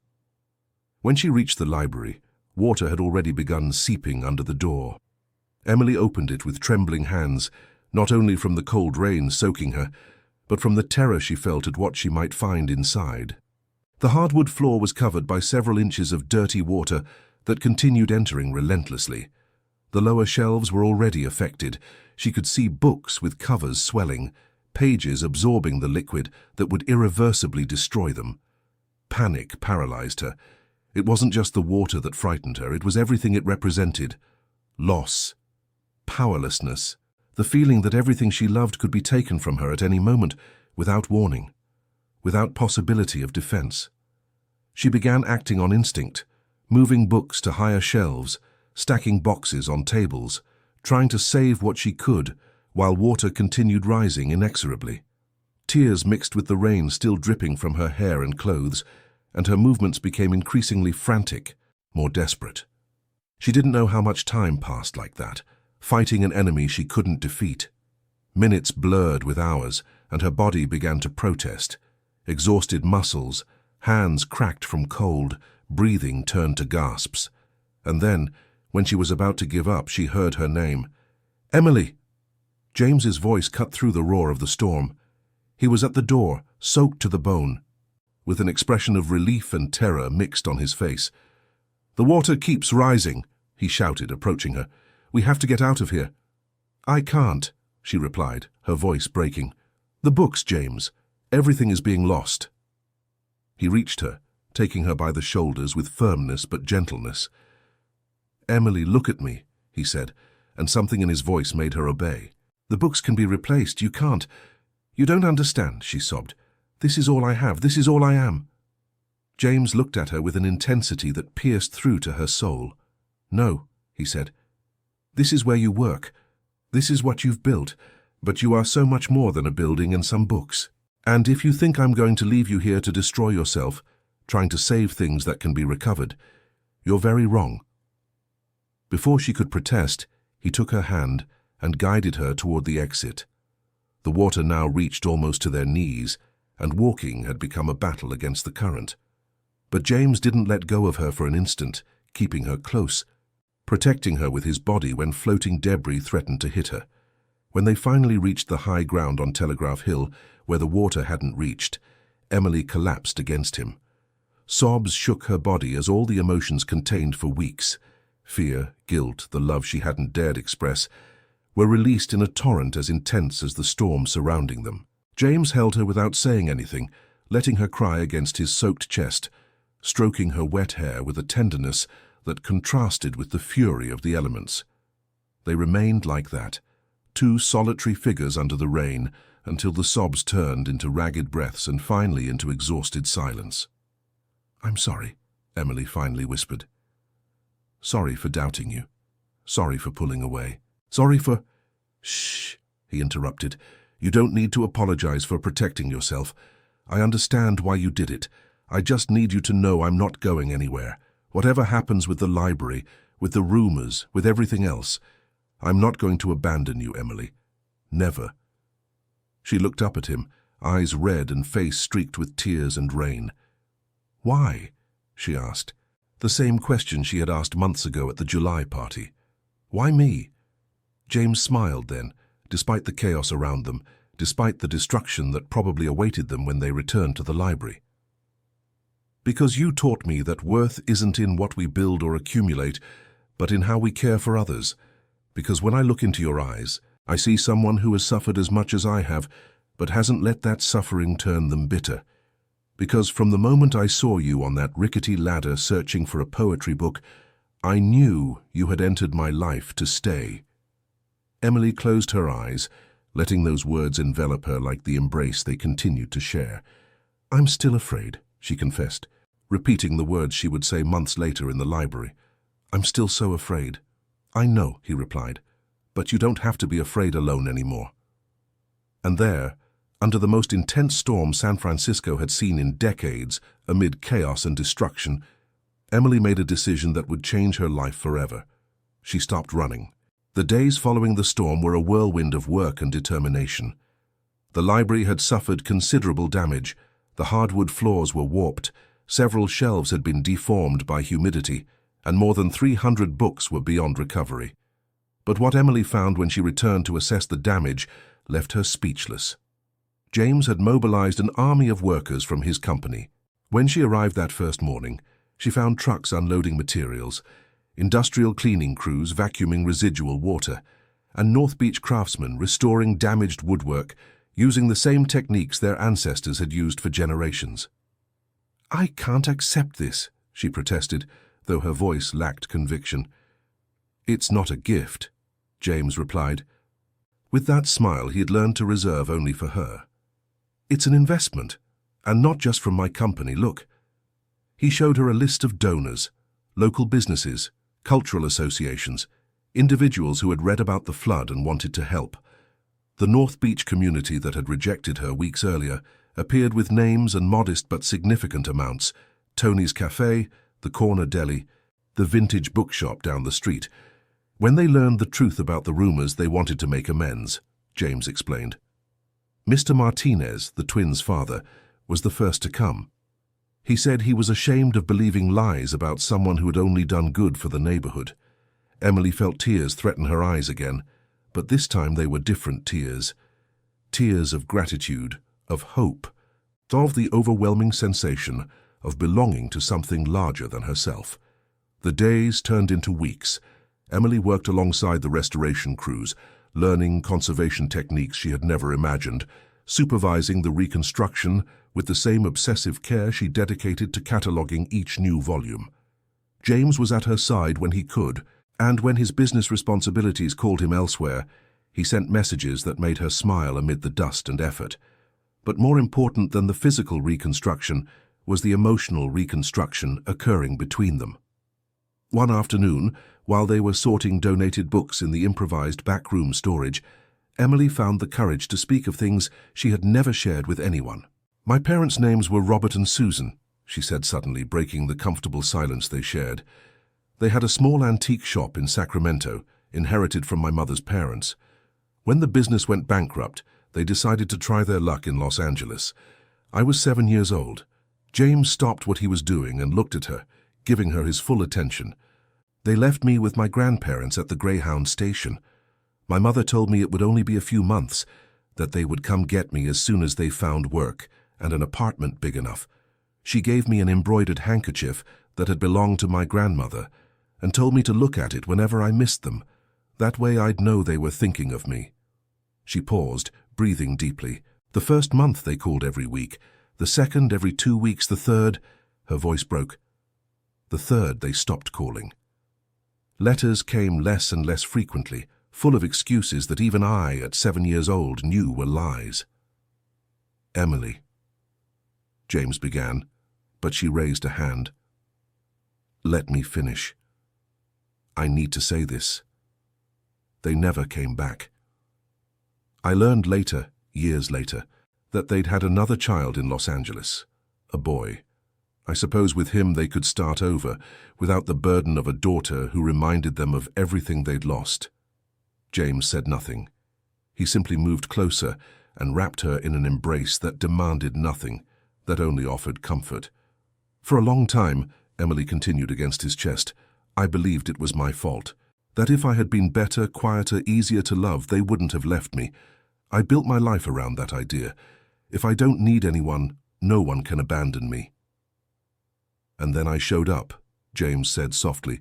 When she reached the library, water had already begun seeping under the door. Emily opened it with trembling hands, not only from the cold rain soaking her, but from the terror she felt at what she might find inside. The hardwood floor was covered by several inches of dirty water that continued entering relentlessly. The lower shelves were already affected. She could see books with covers swelling, pages absorbing the liquid that would irreversibly destroy them. Panic paralyzed her. It wasn't just the water that frightened her, it was everything it represented. Loss, powerlessness, the feeling that everything she loved could be taken from her at any moment, without warning, without possibility of defense. She began acting on instinct, moving books to higher shelves, stacking boxes on tables, trying to save what she could, while water continued rising inexorably. Tears mixed with the rain still dripping from her hair and clothes, and her movements became increasingly frantic, more desperate. She didn't know how much time passed like that, fighting an enemy she couldn't defeat. Minutes blurred with hours, and her body began to protest. Exhausted muscles, hands cracked from cold, breathing turned to gasps. And then, when she was about to give up, she heard her name. "Emily!" James's voice cut through the roar of the storm. He was at the door, soaked to the bone, with an expression of relief and terror mixed on his face. "The water keeps rising," he shouted, approaching her. "We have to get out of here." "I can't," she replied, her voice breaking. "The books, James. Everything is being lost." He reached her, taking her by the shoulders with firmness but gentleness. "Emily, look at me," he said, and something in his voice made her obey. "The books can be replaced. You can't. You don't understand," she sobbed. "This is all I have. This is all I am." James looked at her with an intensity that pierced through to her soul. "No," he said. "This is where you work. This is what you've built. But you are so much more than a building and some books. And if you think I'm going to leave you here to destroy yourself, trying to save things that can be recovered, you're very wrong." Before she could protest, he took her hand and guided her toward the exit. The water now reached almost to their knees, and walking had become a battle against the current. But James didn't let go of her for an instant, keeping her close, protecting her with his body when floating debris threatened to hit her. When they finally reached the high ground on Telegraph Hill, where the water hadn't reached, Emily collapsed against him. Sobs shook her body as all the emotions contained for weeks, fear, guilt, the love she hadn't dared express, were released in a torrent as intense as the storm surrounding them. James held her without saying anything, letting her cry against his soaked chest, stroking her wet hair with a tenderness that contrasted with the fury of the elements. They remained like that, two solitary figures under the rain, until the sobs turned into ragged breaths and finally into exhausted silence. "I'm sorry," Emily finally whispered. "Sorry for doubting you. Sorry for pulling away. Sorry for—" "Shh," he interrupted. "You don't need to apologize for protecting yourself. I understand why you did it. I just need you to know I'm not going anywhere. Whatever happens with the library, with the rumors, with everything else, I'm not going to abandon you, Emily. Never." She looked up at him, eyes red and face streaked with tears and rain. "Why?" she asked. The same question she had asked months ago at the July party. "Why me?" James smiled then, despite the chaos around them, despite the destruction that probably awaited them when they returned to the library. "Because you taught me that worth isn't in what we build or accumulate, but in how we care for others. Because when I look into your eyes, I see someone who has suffered as much as I have, but hasn't let that suffering turn them bitter. Because from the moment I saw you on that rickety ladder searching for a poetry book, I knew you had entered my life to stay." Emily closed her eyes, letting those words envelop her like the embrace they continued to share. "I'm still afraid," she confessed, repeating the words she would say months later in the library. "I'm still so afraid." "I know," he replied, "but you don't have to be afraid alone anymore." And there, under the most intense storm San Francisco had seen in decades, amid chaos and destruction, Emily made a decision that would change her life forever. She stopped running. The days following the storm were a whirlwind of work and determination. The library had suffered considerable damage. The hardwood floors were warped, several shelves had been deformed by humidity, and more than 300 books were beyond recovery. But what Emily found when she returned to assess the damage left her speechless. James had mobilized an army of workers from his company. When she arrived that first morning, she found trucks unloading materials, industrial cleaning crews vacuuming residual water, and North Beach craftsmen restoring damaged woodwork using the same techniques their ancestors had used for generations. "I can't accept this," she protested, though her voice lacked conviction. "It's not a gift," James replied. With that smile he had learned to reserve only for her. "It's an investment, and not just from my company, look." He showed her a list of donors, local businesses, cultural associations, individuals who had read about the flood and wanted to help. The North Beach community that had rejected her weeks earlier appeared with names and modest but significant amounts: Tony's Cafe, the Corner Deli, the vintage bookshop down the street. When they learned the truth about the rumors, they wanted to make amends, James explained. Mr. Martinez, the twins' father, was the first to come. He said he was ashamed of believing lies about someone who had only done good for the neighborhood. Emily felt tears threaten her eyes again, but this time they were different tears. Tears of gratitude, of hope, of the overwhelming sensation of belonging to something larger than herself. The days turned into weeks. Emily worked alongside the restoration crews, learning conservation techniques she had never imagined, supervising the reconstruction with the same obsessive care she dedicated to cataloging each new volume. James was at her side when he could, and when his business responsibilities called him elsewhere, he sent messages that made her smile amid the dust and effort. But more important than the physical reconstruction was the emotional reconstruction occurring between them. One afternoon, while they were sorting donated books in the improvised backroom storage, Emily found the courage to speak of things she had never shared with anyone. "My parents' names were Robert and Susan," she said suddenly, breaking the comfortable silence they shared. "They had a small antique shop in Sacramento, inherited from my mother's parents. When the business went bankrupt, they decided to try their luck in Los Angeles. I was 7 years old. James stopped what he was doing and looked at her, giving her his full attention. They left me with my grandparents at the Greyhound station. My mother told me it would only be a few months, that they would come get me as soon as they found work and an apartment big enough. She gave me an embroidered handkerchief that had belonged to my grandmother and told me to look at it whenever I missed them. That way I'd know they were thinking of me." She paused, breathing deeply. "The first month they called every week, the second every 2 weeks, the third—" Her voice broke. "The third they stopped calling. Letters came less and less frequently, full of excuses that even I, at 7 years old, knew were lies." "Emily," James began, but she raised a hand. "Let me finish. I need to say this. They never came back. I learned later, years later, that they'd had another child in Los Angeles, a boy. I suppose with him they could start over, without the burden of a daughter who reminded them of everything they'd lost." James said nothing. He simply moved closer and wrapped her in an embrace that demanded nothing, that only offered comfort. "For a long time," Emily continued against his chest, "I believed it was my fault. That if I had been better, quieter, easier to love, they wouldn't have left me. I built my life around that idea. If I don't need anyone, no one can abandon me." "And then I showed up," James said softly.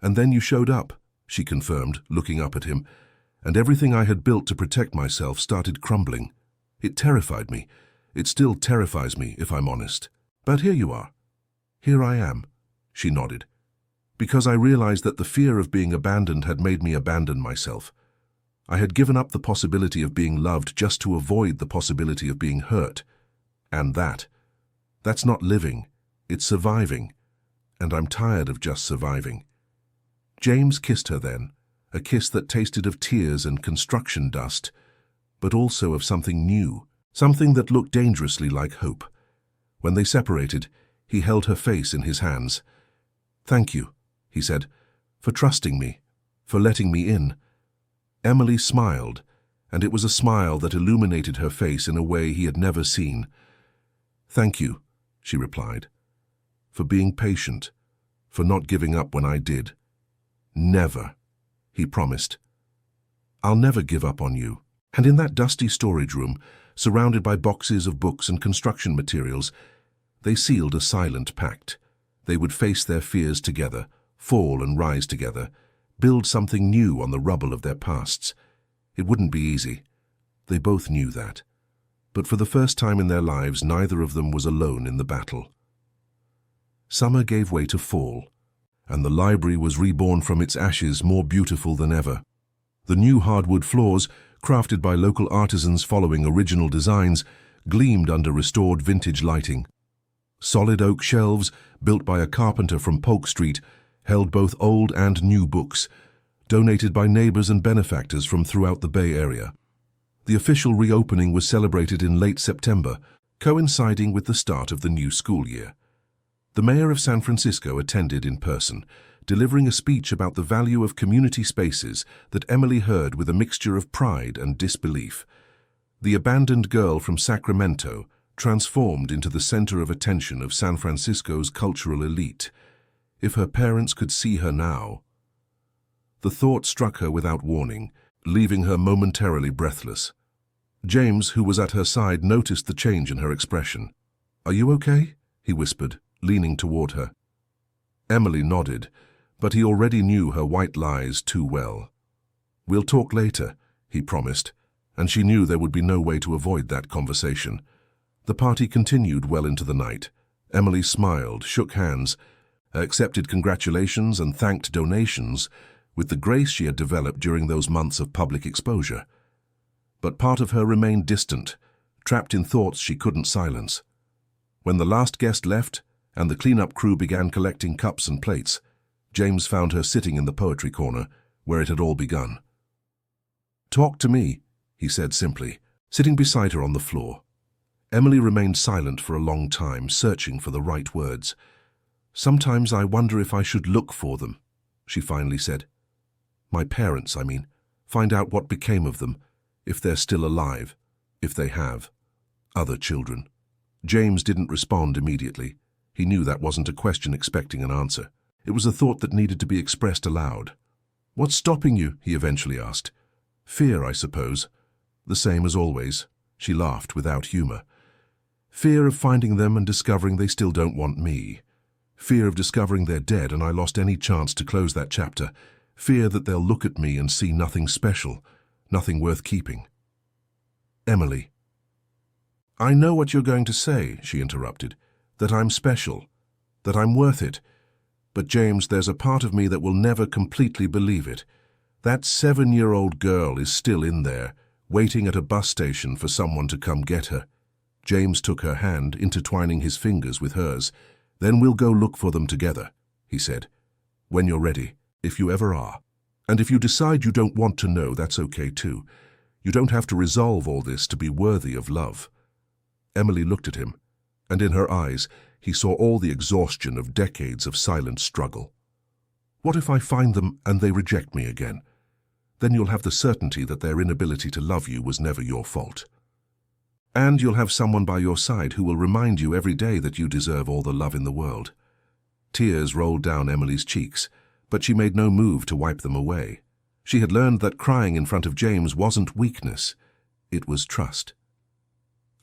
"And then you showed up," she confirmed, looking up at him, "and everything I had built to protect myself started crumbling. It terrified me. It still terrifies me, if I'm honest. But here you are. Here I am," she nodded. "Because I realized that the fear of being abandoned had made me abandon myself. I had given up the possibility of being loved just to avoid the possibility of being hurt. And that's not living, it's surviving. And I'm tired of just surviving." James kissed her then, a kiss that tasted of tears and construction dust, but also of something new, something that looked dangerously like hope. When they separated, he held her face in his hands. "Thank you," he said, "for trusting me, for letting me in. Emily smiled, and it was a smile that illuminated her face in a way he had never seen. "Thank you," she replied, "for being patient, for not giving up when I did." "Never," he promised. "I'll never give up on you." And in that dusty storage room, surrounded by boxes of books and construction materials, they sealed a silent pact. They would face their fears together, fall and rise together, build something new on the rubble of their pasts. It wouldn't be easy. They both knew that. But for the first time in their lives, neither of them was alone in the battle. Summer gave way to fall, and the library was reborn from its ashes more beautiful than ever. The new hardwood floors, crafted by local artisans following original designs, gleamed under restored vintage lighting. Solid oak shelves, built by a carpenter from Polk Street, held both old and new books, donated by neighbors and benefactors from throughout the Bay Area. The official reopening was celebrated in late September, coinciding with the start of the new school year. The mayor of San Francisco attended in person, delivering a speech about the value of community spaces that Emily heard with a mixture of pride and disbelief. The abandoned girl from Sacramento transformed into the center of attention of San Francisco's cultural elite. If her parents could see her now. The thought struck her without warning, leaving her momentarily breathless. James, who was at her side, noticed the change in her expression. "Are you okay?" he whispered, leaning toward her. Emily nodded, but he already knew her white lies too well. "We'll talk later," he promised, and she knew there would be no way to avoid that conversation. The party continued well into the night. Emily smiled, shook hands, accepted congratulations and thanked donations with the grace she had developed during those months of public exposure. But part of her remained distant, trapped in thoughts she couldn't silence. When the last guest left and the cleanup crew began collecting cups and plates, James found her sitting in the poetry corner, where it had all begun. "Talk to me," he said simply, sitting beside her on the floor. Emily remained silent for a long time, searching for the right words. "Sometimes I wonder if I should look for them," she finally said. "My parents, I mean. Find out what became of them, if they're still alive, if they have other children." James didn't respond immediately. He knew that wasn't a question expecting an answer. It was a thought that needed to be expressed aloud. "What's stopping you?" he eventually asked. "Fear, I suppose." "The same as always," she laughed without humor. "Fear of finding them and discovering they still don't want me. Fear of discovering they're dead and I lost any chance to close that chapter. Fear that they'll look at me and see nothing special, nothing worth keeping." "Emily." "I know what you're going to say," she interrupted, "that I'm special, that I'm worth it. But James, there's a part of me that will never completely believe it. That 7-year-old girl is still in there, waiting at a bus station for someone to come get her." James took her hand, intertwining his fingers with hers. "Then we'll go look for them together," he said. "When you're ready, if you ever are. And if you decide you don't want to know, that's okay too. You don't have to resolve all this to be worthy of love." Emily looked at him, and in her eyes he saw all the exhaustion of decades of silent struggle. "What if I find them and they reject me again? Then you'll have the certainty that their inability to love you was never your fault. And you'll have someone by your side who will remind you every day that you deserve all the love in the world." Tears rolled down Emily's cheeks, but she made no move to wipe them away. She had learned that crying in front of James wasn't weakness, it was trust.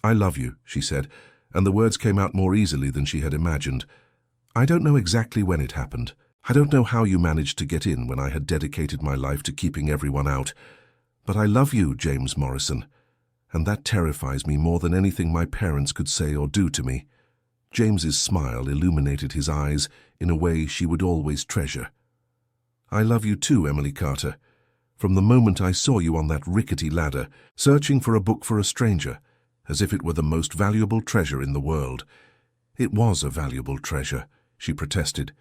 "I love you," she said, and the words came out more easily than she had imagined. "I don't know exactly when it happened. I don't know how you managed to get in when I had dedicated my life to keeping everyone out. But I love you, James Morrison, and that terrifies me more than anything my parents could say or do to me." James's smile illuminated his eyes in a way she would always treasure. "I love you too, Emily Carter. From the moment I saw you on that rickety ladder, searching for a book for a stranger, as if it were the most valuable treasure in the world." "It was a valuable treasure," she protested,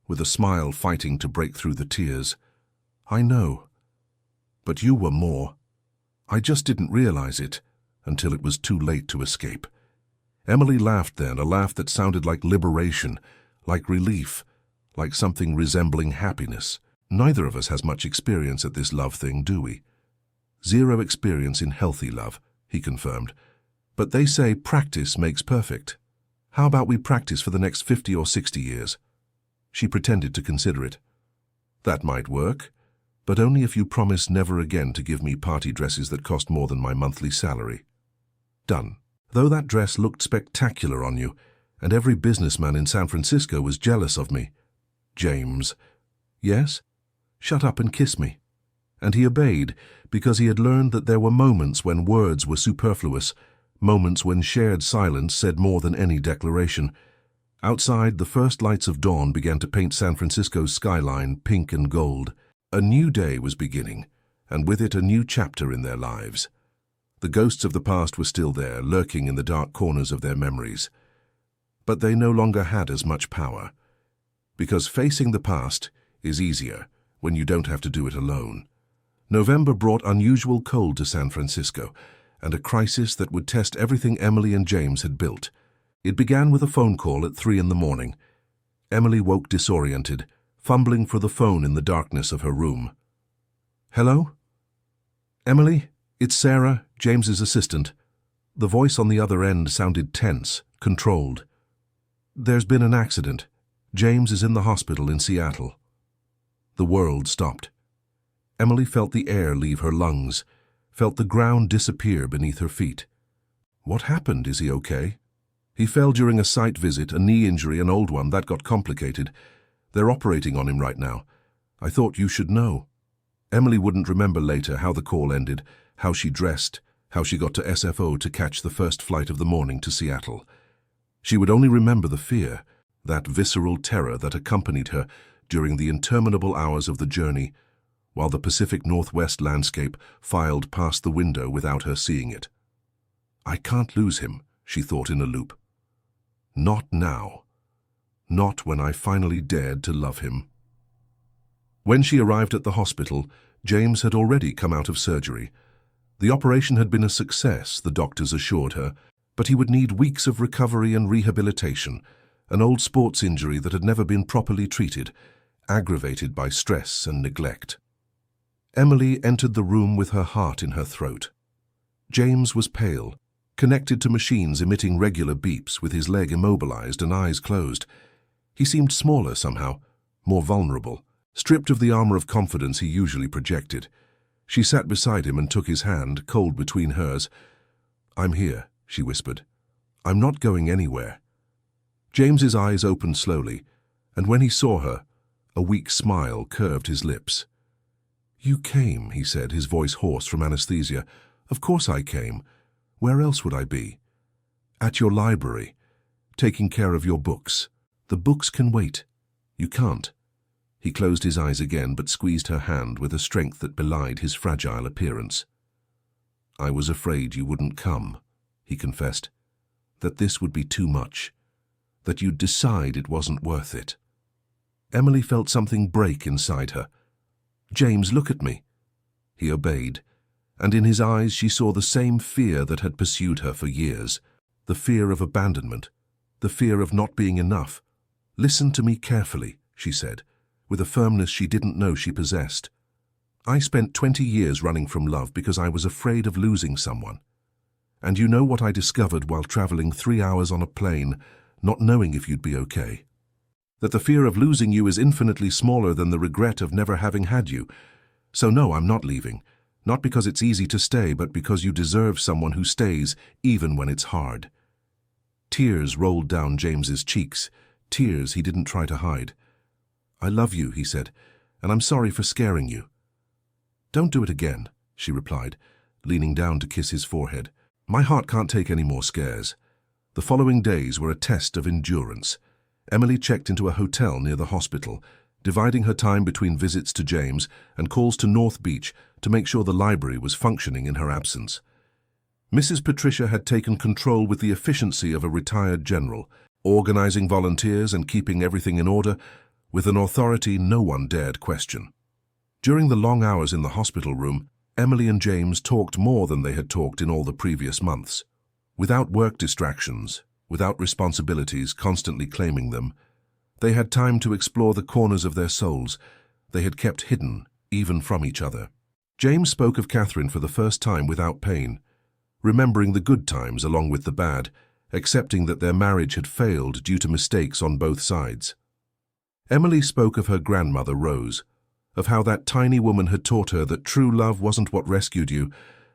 with a smile fighting to break through the tears. "I know. But you were more. I just didn't realize it until it was too late to escape." Emily laughed then, a laugh that sounded like liberation, like relief, like something resembling happiness. "Neither of us has much experience at this love thing, do we?" Zero experience in healthy love, he confirmed. But they say practice makes perfect. How about we practice for the next 50 or 60 years? She pretended to consider it. That might work, but only if you promise never again to give me party dresses that cost more than my monthly salary. Done. Though that dress looked spectacular on you, and every businessman in San Francisco was jealous of me. James. Yes? Shut up and kiss me. And he obeyed, because he had learned that there were moments when words were superfluous, moments when shared silence said more than any declaration. Outside, the first lights of dawn began to paint San Francisco's skyline pink and gold. A new day was beginning, and with it a new chapter in their lives. The ghosts of the past were still there, lurking in the dark corners of their memories. But they no longer had as much power, because facing the past is easier when you don't have to do it alone. November brought unusual cold to San Francisco, and a crisis that would test everything Emily and James had built. It began with a phone call at 3 in the morning. Emily woke disoriented, fumbling for the phone in the darkness of her room. Hello? Emily, it's Sarah, James's assistant. The voice on the other end sounded tense, controlled. There's been an accident. James is in the hospital in Seattle. The world stopped. Emily felt the air leave her lungs, felt the ground disappear beneath her feet. What happened? Is he okay? He fell during a site visit, a knee injury, an old one, that got complicated. They're operating on him right now. I thought you should know. Emily wouldn't remember later how the call ended, how she dressed, how she got to SFO to catch the first flight of the morning to Seattle. She would only remember the fear, that visceral terror that accompanied her during the interminable hours of the journey, while the Pacific Northwest landscape filed past the window without her seeing it. I can't lose him, she thought in a loop. Not now. Not when I finally dared to love him. When she arrived at the hospital, James had already come out of surgery. The operation had been a success, the doctors assured her, but he would need weeks of recovery and rehabilitation, an old sports injury that had never been properly treated, aggravated by stress and neglect. Emily entered the room with her heart in her throat. James was pale, connected to machines emitting regular beeps with his leg immobilized and eyes closed. He seemed smaller somehow, more vulnerable, stripped of the armor of confidence he usually projected. She sat beside him and took his hand, cold between hers. I'm here, she whispered. I'm not going anywhere. James's eyes opened slowly, and when he saw her, a weak smile curved his lips. You came, he said, his voice hoarse from anesthesia. Of course I came. Where else would I be? At your library, taking care of your books. The books can wait. You can't. He closed his eyes again, but squeezed her hand with a strength that belied his fragile appearance. I was afraid you wouldn't come, he confessed. That this would be too much. That you'd decide it wasn't worth it. Emily felt something break inside her. James, look at me. He obeyed, and in his eyes she saw the same fear that had pursued her for years, the fear of abandonment, the fear of not being enough. Listen to me carefully, she said, with a firmness she didn't know she possessed. I spent 20 years running from love because I was afraid of losing someone. And you know what I discovered while traveling 3 hours on a plane, not knowing if you'd be okay? That the fear of losing you is infinitely smaller than the regret of never having had you. So no, I'm not leaving. Not because it's easy to stay, but because you deserve someone who stays even when it's hard. Tears rolled down James's cheeks, tears he didn't try to hide. I love you, he said, and I'm sorry for scaring you. Don't do it again, she replied, leaning down to kiss his forehead. My heart can't take any more scares. The following days were a test of endurance. Emily checked into a hotel near the hospital, dividing her time between visits to James and calls to North Beach to make sure the library was functioning in her absence. Mrs. Patricia had taken control with the efficiency of a retired general, organizing volunteers and keeping everything in order with an authority no one dared question. During the long hours in the hospital room, Emily and James talked more than they had talked in all the previous months. Without work distractions, without responsibilities constantly claiming them, they had time to explore the corners of their souls they had kept hidden even from each other. James spoke of Catherine for the first time without pain, remembering the good times along with the bad, accepting that their marriage had failed due to mistakes on both sides. Emily spoke of her grandmother, Rose, of how that tiny woman had taught her that true love wasn't what rescued you,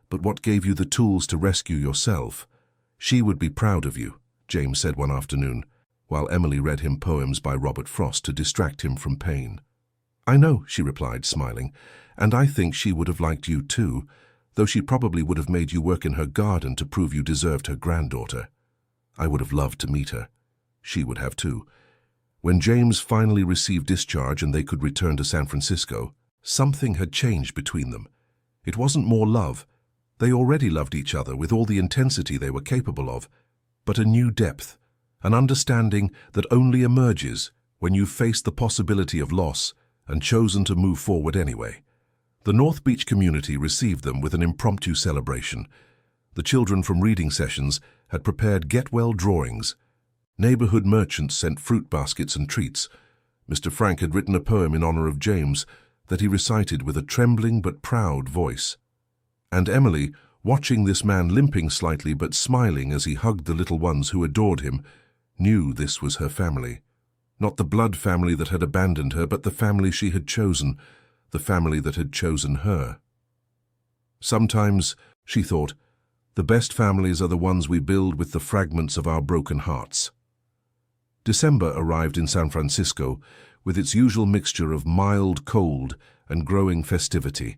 but what gave you the tools to rescue yourself. She would be proud of you, James said one afternoon, while Emily read him poems by Robert Frost to distract him from pain. I know, she replied, smiling, and I think she would have liked you too, though she probably would have made you work in her garden to prove you deserved her granddaughter. I would have loved to meet her. She would have too. When James finally received discharge and they could return to San Francisco, something had changed between them. It wasn't more love. They already loved each other with all the intensity they were capable of, but a new depth, an understanding that only emerges when you've faced the possibility of loss and chosen to move forward anyway. The North Beach community received them with an impromptu celebration. The children from reading sessions had prepared get-well drawings. Neighborhood merchants sent fruit baskets and treats. Mr. Frank had written a poem in honor of James that he recited with a trembling but proud voice. And Emily, watching this man limping slightly but smiling as he hugged the little ones who adored him, knew this was her family. Not the blood family that had abandoned her, but the family she had chosen, the family that had chosen her. Sometimes, she thought, the best families are the ones we build with the fragments of our broken hearts. December arrived in San Francisco with its usual mixture of mild cold and growing festivity.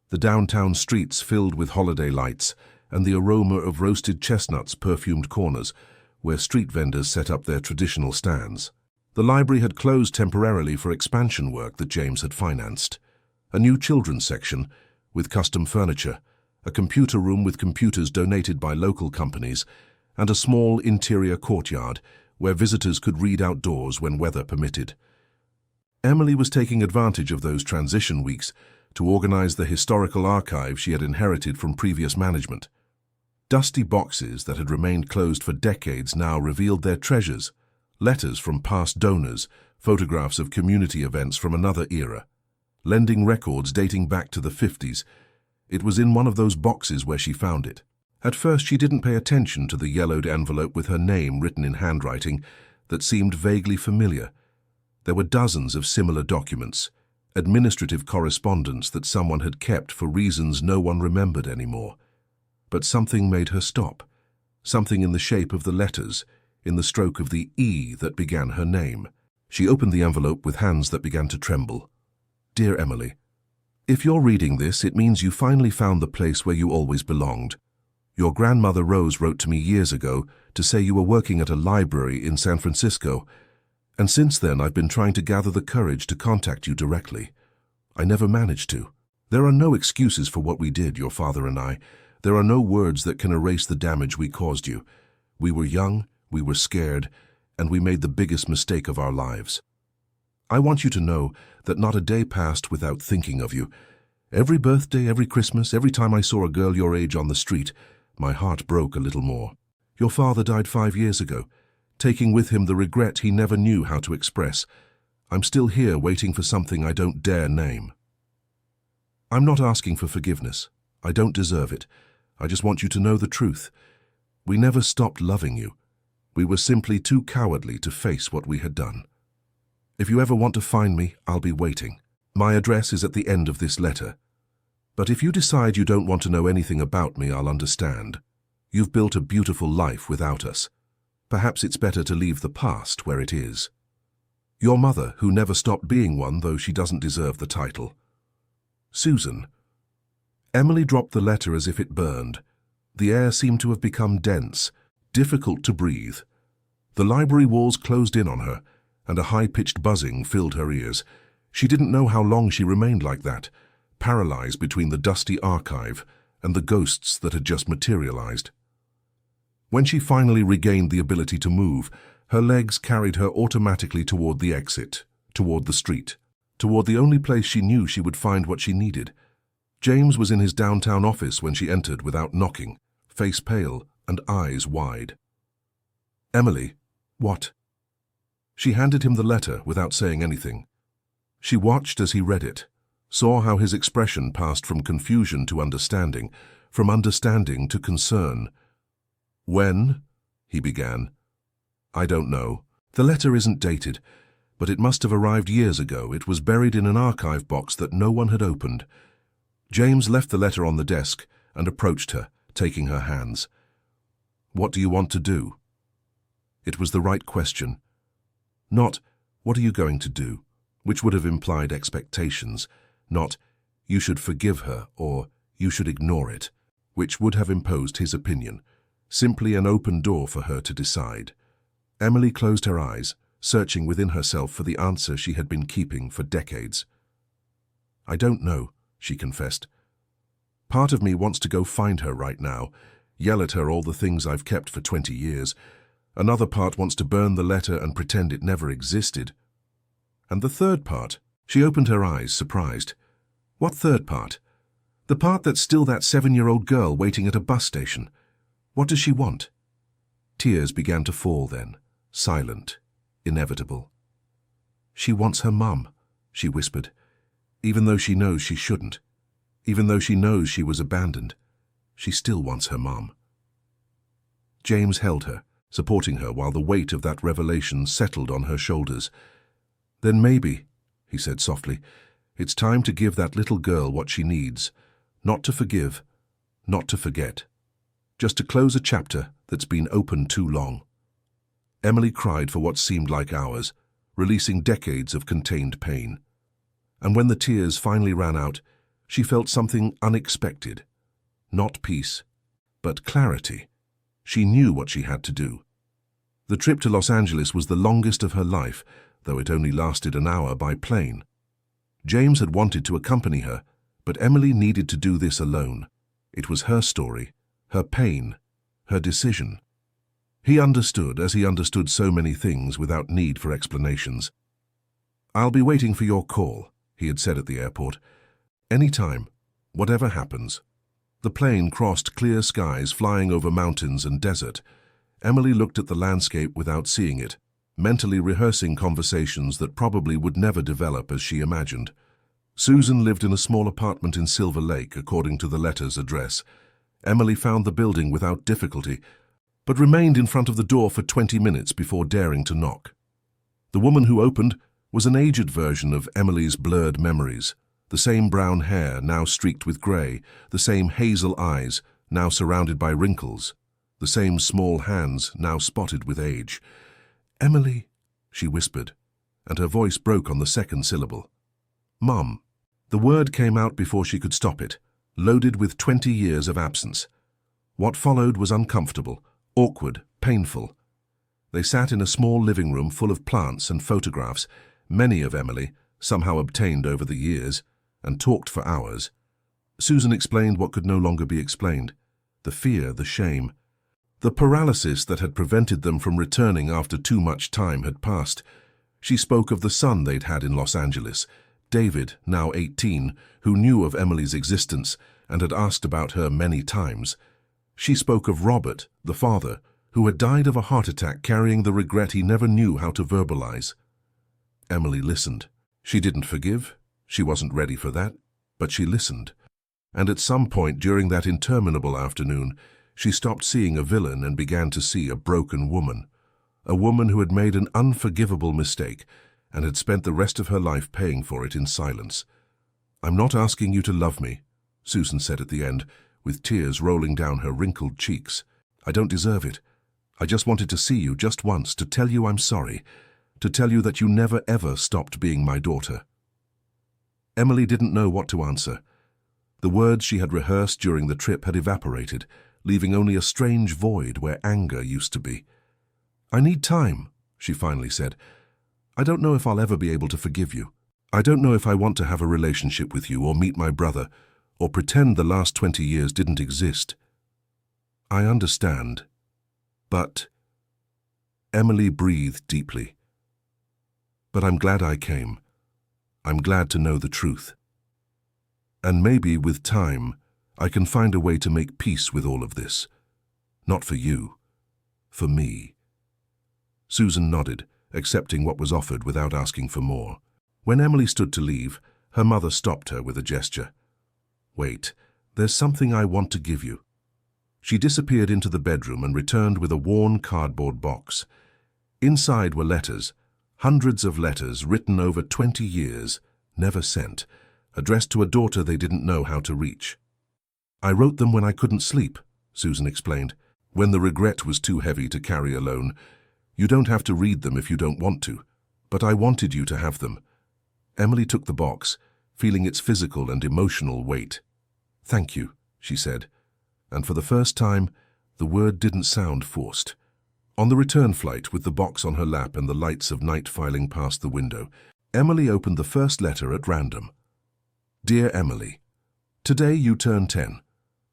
The downtown streets filled with holiday lights and the aroma of roasted chestnuts perfumed corners where street vendors set up their traditional stands. The library had closed temporarily for expansion work that James had financed. A new children's section with custom furniture, a computer room with computers donated by local companies, and a small interior courtyard where visitors could read outdoors when weather permitted. Emily was taking advantage of those transition weeks to organize the historical archive she had inherited from previous management. Dusty boxes that had remained closed for decades now revealed their treasures, letters from past donors, photographs of community events from another era, lending records dating back to the 50s. It was in one of those boxes where she found it. At first she didn't pay attention to the yellowed envelope with her name written in handwriting that seemed vaguely familiar. There were dozens of similar documents, administrative correspondence that someone had kept for reasons no one remembered anymore. But something made her stop, something in the shape of the letters, in the stroke of the E that began her name. She opened the envelope with hands that began to tremble. Dear Emily, if you're reading this, it means you finally found the place where you always belonged. Your grandmother Rose wrote to me years ago to say you were working at a library in San Francisco, and since then I've been trying to gather the courage to contact you directly. I never managed to. There are no excuses for what we did, your father and I. There are no words that can erase the damage we caused you. We were young, we were scared, and we made the biggest mistake of our lives. I want you to know that not a day passed without thinking of you. Every birthday, every Christmas, every time I saw a girl your age on the street, my heart broke a little more. Your father died 5 years ago, taking with him the regret he never knew how to express. I'm still here waiting for something I don't dare name. I'm not asking for forgiveness. I don't deserve it. I just want you to know the truth. We never stopped loving you. We were simply too cowardly to face what we had done. If you ever want to find me, I'll be waiting. My address is at the end of this letter. But if you decide you don't want to know anything about me, I'll understand. You've built a beautiful life without us. Perhaps it's better to leave the past where it is. Your mother, who never stopped being one, though she doesn't deserve the title. Susan. Emily dropped the letter as if it burned. The air seemed to have become dense, difficult to breathe. The library walls closed in on her, and a high-pitched buzzing filled her ears. She didn't know how long she remained like that, paralyzed between the dusty archive and the ghosts that had just materialized. When she finally regained the ability to move, her legs carried her automatically toward the exit, toward the street, toward the only place she knew she would find what she needed. James was in his downtown office when she entered without knocking, face pale and eyes wide. Emily, what? She handed him the letter without saying anything. She watched as he read it, saw how his expression passed from confusion to understanding, from understanding to concern. "When?" he began. "I don't know. The letter isn't dated, but it must have arrived years ago. It was buried in an archive box that no one had opened." James left the letter on the desk and approached her, taking her hands. "What do you want to do?" It was the right question. Not, "What are you going to do?" which would have implied expectations. Not, "You should forgive her," or "You should ignore it," which would have imposed his opinion. Simply an open door for her to decide. Emily closed her eyes, searching within herself for the answer she had been keeping for decades. "I don't know," she confessed. "Part of me wants to go find her right now, yell at her all the things I've kept for 20 years. Another part wants to burn the letter and pretend it never existed. And the third part," she opened her eyes, surprised. "What third part?" "The part that's still that 7-year-old girl waiting at a bus station. What does she want?" Tears began to fall then, silent, inevitable. "She wants her mum," she whispered, "even though she knows she shouldn't. Even though she knows she was abandoned, she still wants her mum." James held her, supporting her while the weight of that revelation settled on her shoulders. "Then maybe," he said softly, "it's time to give that little girl what she needs. Not to forgive, not to forget. Just to close a chapter that's been open too long." Emily cried for what seemed like hours, releasing decades of contained pain. And when the tears finally ran out, she felt something unexpected. Not peace, but clarity. She knew what she had to do. The trip to Los Angeles was the longest of her life, though it only lasted an hour by plane. James had wanted to accompany her, but Emily needed to do this alone. It was her story, her pain, her decision. He understood, as he understood so many things without need for explanations. "I'll be waiting for your call," he had said at the airport. "Any time, whatever happens." The plane crossed clear skies flying over mountains and desert. Emily looked at the landscape without seeing it, mentally rehearsing conversations that probably would never develop as she imagined. Susan lived in a small apartment in Silver Lake, according to the letter's address. Emily found the building without difficulty, but remained in front of the door for 20 minutes before daring to knock. The woman who opened was an aged version of Emily's blurred memories. The same brown hair, now streaked with grey, the same hazel eyes, now surrounded by wrinkles, the same small hands, now spotted with age. "Emily," she whispered, and her voice broke on the second syllable. "Mum." The word came out before she could stop it, loaded with 20 years of absence. What followed was uncomfortable, awkward, painful. They sat in a small living room full of plants and photographs, many of Emily, somehow obtained over the years, and talked for hours. Susan explained what could no longer be explained. The fear, the shame. The paralysis that had prevented them from returning after too much time had passed. She spoke of the son they'd had in Los Angeles, David, now 18, who knew of Emily's existence and had asked about her many times. She spoke of Robert, the father, who had died of a heart attack carrying the regret he never knew how to verbalize. Emily listened. She didn't forgive. She wasn't ready for that, but she listened. And at some point during that interminable afternoon, she stopped seeing a villain and began to see a broken woman. A woman who had made an unforgivable mistake and had spent the rest of her life paying for it in silence. "I'm not asking you to love me," Susan said at the end, with tears rolling down her wrinkled cheeks. "I don't deserve it. I just wanted to see you just once, to tell you I'm sorry, to tell you that you never ever stopped being my daughter." Emily didn't know what to answer. The words she had rehearsed during the trip had evaporated, leaving only a strange void where anger used to be. "I need time," she finally said. "I don't know if I'll ever be able to forgive you. I don't know if I want to have a relationship with you or meet my brother or pretend the last 20 years didn't exist. I understand, but—" Emily breathed deeply. "But I'm glad I came. I'm glad to know the truth. And maybe with time, I can find a way to make peace with all of this. Not for you, for me." Susan nodded, accepting what was offered without asking for more. When Emily stood to leave, Her mother stopped her with a gesture. "Wait, there's something I want to give you." She disappeared into the bedroom and returned with a worn cardboard box. Inside were letters, hundreds of letters written over 20 years, never sent, addressed to a daughter they didn't know how to reach. "I wrote them when I couldn't sleep," Susan explained, "when the regret was too heavy to carry alone. You don't have to read them if you don't want to, but I wanted you to have them." Emily took the box, feeling its physical and emotional weight. "Thank you," she said, and for the first time, the word didn't sound forced. On the return flight, with the box on her lap and the lights of night filing past the window, Emily opened the first letter at random. "Dear Emily, today you turn 10.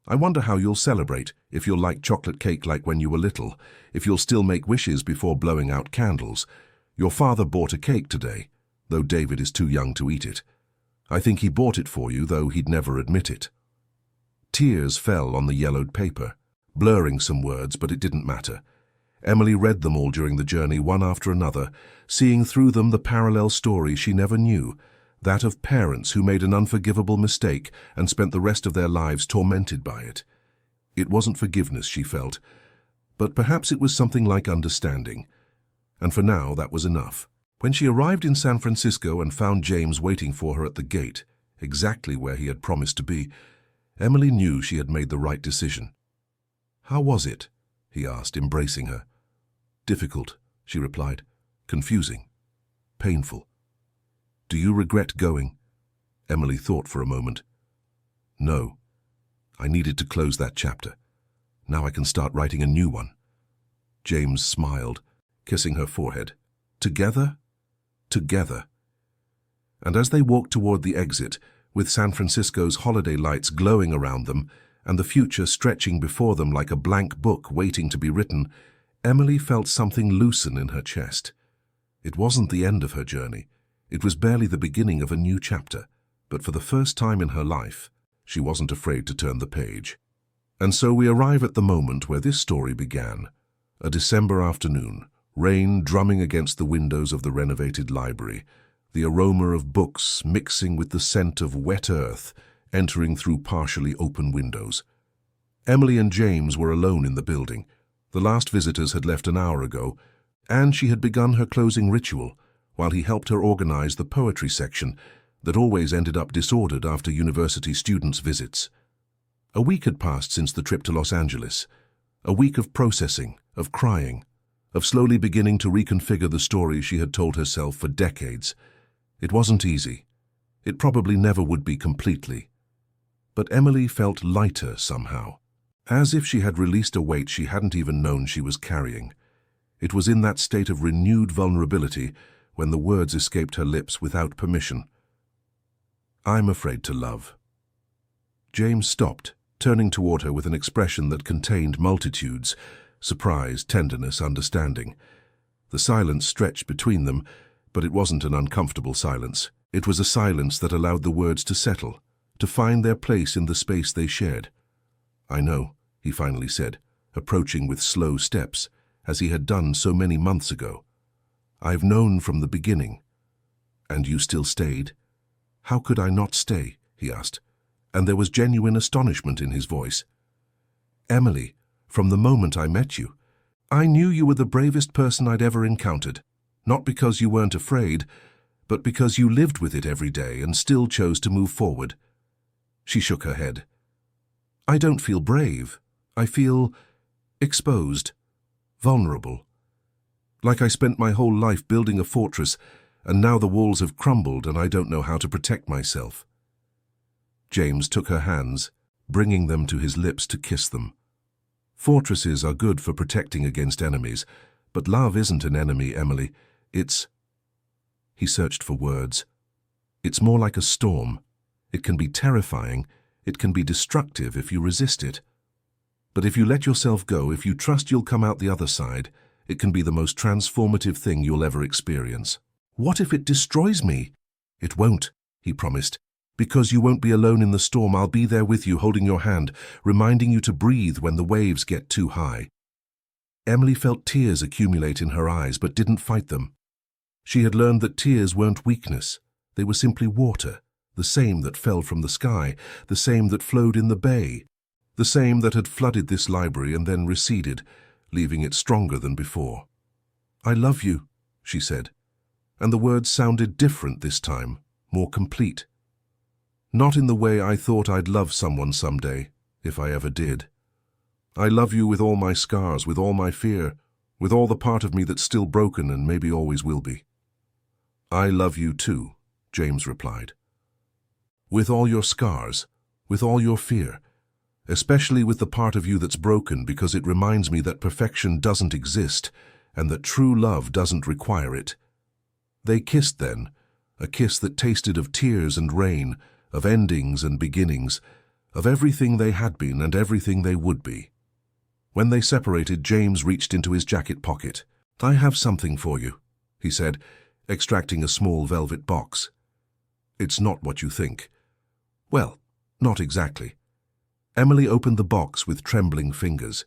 I wonder how you'll celebrate, if you'll like chocolate cake like when you were little, if you'll still make wishes before blowing out candles. Your father bought a cake today, though David is too young to eat it. I think he bought it for you, though he'd never admit it." Tears fell on the yellowed paper, blurring some words, but it didn't matter. Emily read them all during the journey, one after another, seeing through them the parallel story she never knew, that of parents who made an unforgivable mistake and spent the rest of their lives tormented by it. It wasn't forgiveness, she felt, but perhaps it was something like understanding. And for now, that was enough. When she arrived in San Francisco and found James waiting for her at the gate, exactly where he had promised to be, Emily knew she had made the right decision. "How was it?" he asked, embracing her. "Difficult," she replied. "Confusing. Painful." "Do you regret going?" Emily thought for a moment. "No. I needed to close that chapter. Now I can start writing a new one." James smiled, kissing her forehead. "Together? Together." And as they walked toward the exit, with San Francisco's holiday lights glowing around them and the future stretching before them like a blank book waiting to be written, Emily felt something loosen in her chest. It wasn't the end of her journey. It was barely the beginning of a new chapter, but for the first time in her life, she wasn't afraid to turn the page. And so we arrive at the moment where this story began. A December afternoon, rain drumming against the windows of the renovated library, the aroma of books mixing with the scent of wet earth entering through partially open windows. Emily and James were alone in the building. The last visitors had left an hour ago, and she had begun her closing ritual while he helped her organize the poetry section that always ended up disordered after university students' visits. A week had passed since the trip to Los Angeles, a week of processing, of crying, of slowly beginning to reconfigure the story she had told herself for decades. It wasn't easy. It probably never would be completely. But Emily felt lighter somehow, as if she had released a weight she hadn't even known she was carrying. It was in that state of renewed vulnerability when the words escaped her lips without permission. "I'm afraid to love." James stopped, turning toward her with an expression that contained multitudes: surprise, tenderness, understanding. The silence stretched between them, but it wasn't an uncomfortable silence. It was a silence that allowed the words to settle, to find their place in the space they shared. "I know," he finally said, approaching with slow steps, as he had done so many months ago. "I've known from the beginning." "And you still stayed?" "How could I not stay?" he asked, and there was genuine astonishment in his voice. "Emily, from the moment I met you, I knew you were the bravest person I'd ever encountered, not because you weren't afraid, but because you lived with it every day and still chose to move forward." She shook her head. "I don't feel brave. I feel exposed, vulnerable. Like I spent my whole life building a fortress, and now the walls have crumbled and I don't know how to protect myself." James took her hands, bringing them to his lips to kiss them. "Fortresses are good for protecting against enemies, but love isn't an enemy, Emily. It's—" He searched for words. "It's more like a storm. It can be terrifying. It can be destructive if you resist it. But if you let yourself go, if you trust you'll come out the other side, it can be the most transformative thing you'll ever experience." "What if it destroys me?" "It won't," he promised. "Because you won't be alone in the storm. I'll be there with you, holding your hand, reminding you to breathe when the waves get too high." Emily felt tears accumulate in her eyes, but didn't fight them. She had learned that tears weren't weakness. They were simply water, the same that fell from the sky, the same that flowed in the bay, the same that had flooded this library and then receded, leaving it stronger than before. "I love you," she said, and the words sounded different this time, more complete. "Not in the way I thought I'd love someone someday, if I ever did. I love you with all my scars, with all my fear, with all the part of me that's still broken and maybe always will be." "I love you too," James replied. "With all your scars, with all your fear, especially with the part of you that's broken, because it reminds me that perfection doesn't exist and that true love doesn't require it." They kissed then, a kiss that tasted of tears and rain, of endings and beginnings, of everything they had been and everything they would be. When they separated, James reached into his jacket pocket. "I have something for you," he said, extracting a small velvet box. "It's not what you think." "Well, not exactly." Emily opened the box with trembling fingers.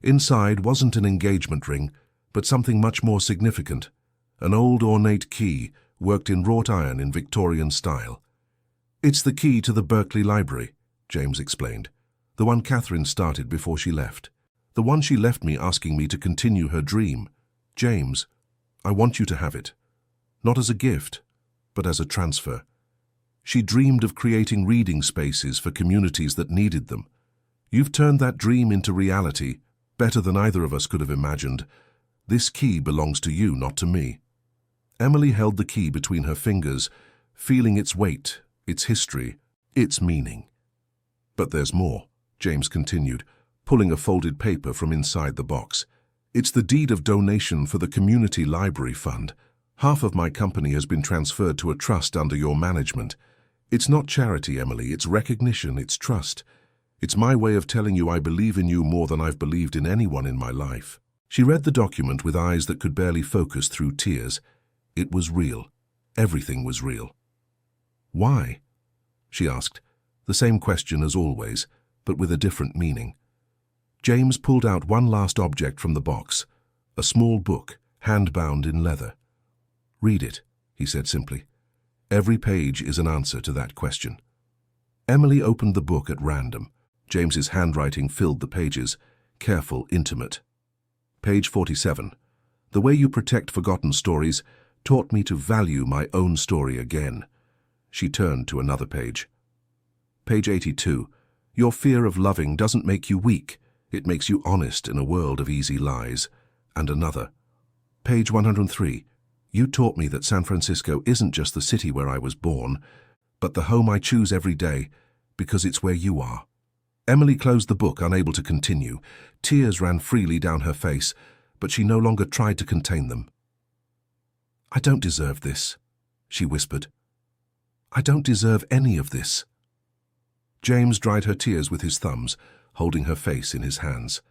Inside wasn't an engagement ring, but something much more significant, an old ornate key worked in wrought iron in Victorian style. "It's the key to the Berkeley Library," James explained, "the one Catherine started before she left. The one she left me asking me to continue her dream. James, I want you to have it. Not as a gift, but as a transfer. She dreamed of creating reading spaces for communities that needed them. You've turned that dream into reality, better than either of us could have imagined. This key belongs to you, not to me." Emily held the key between her fingers, feeling its weight, its history, its meaning. "But there's more," James continued, pulling a folded paper from inside the box. "It's the deed of donation for the Community Library Fund. Half of my company has been transferred to a trust under your management. It's not charity, Emily, it's recognition, it's trust. It's my way of telling you I believe in you more than I've believed in anyone in my life." She read the document with eyes that could barely focus through tears. It was real. Everything was real. "Why?" she asked, the same question as always, but with a different meaning. James pulled out one last object from the box, a small book, hand-bound in leather. "Read it," he said simply. "Every page is an answer to that question." Emily opened the book at random. James's handwriting filled the pages, careful, intimate. Page 47. "The way you protect forgotten stories taught me to value my own story again." She turned to another page. Page 82. "Your fear of loving doesn't make you weak. It makes you honest in a world of easy lies." And another. Page 103. "You taught me that San Francisco isn't just the city where I was born, but the home I choose every day, because it's where you are." Emily closed the book, unable to continue. Tears ran freely down her face, but she no longer tried to contain them. "I don't deserve this," she whispered. "I don't deserve any of this." James dried her tears with his thumbs, holding her face in his hands.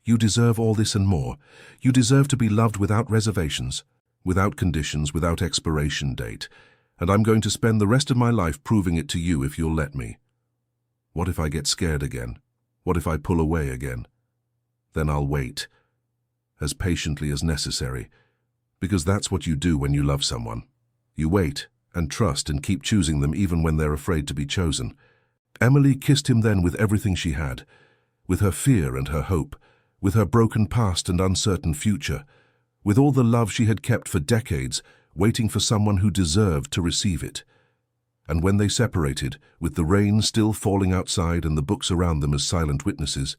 "You deserve all this and more. You deserve to be loved without reservations, without conditions, without expiration date, and I'm going to spend the rest of my life proving it to you if you'll let me. What if I get scared again? What if I pull away again? Then I'll wait, as patiently as necessary, because that's what you do when you love someone. You wait and trust and keep choosing them even when they're afraid to be chosen." Emily kissed him then with everything she had, with her fear and her hope, with her broken past and uncertain future, with all the love she had kept for decades, waiting for someone who deserved to receive it. And when they separated, with the rain still falling outside and the books around them as silent witnesses,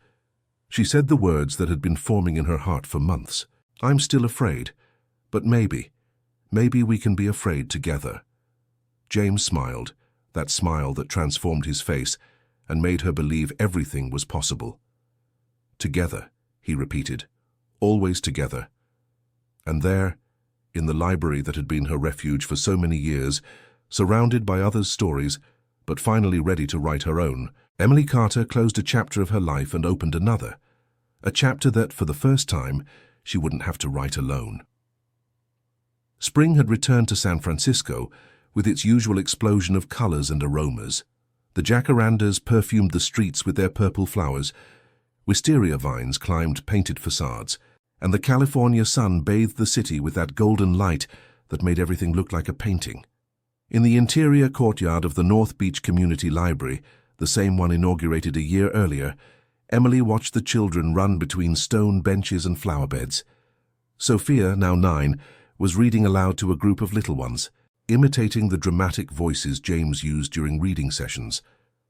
she said the words that had been forming in her heart for months. "I'm still afraid, but maybe we can be afraid together." James smiled, that smile that transformed his face and made her believe everything was possible. "Together," he repeated, "always together." And there, in the library that had been her refuge for so many years, surrounded by others' stories, but finally ready to write her own, Emily Carter closed a chapter of her life and opened another, a chapter that, for the first time, she wouldn't have to write alone. Spring had returned to San Francisco with its usual explosion of colors and aromas. The jacarandas perfumed the streets with their purple flowers, wisteria vines climbed painted facades, and the California sun bathed the city with that golden light that made everything look like a painting. In the interior courtyard of the North Beach Community Library, the same one inaugurated a year earlier, Emily watched the children run between stone benches and flower beds. Sophia, now 9, was reading aloud to a group of little ones, imitating the dramatic voices James used during reading sessions.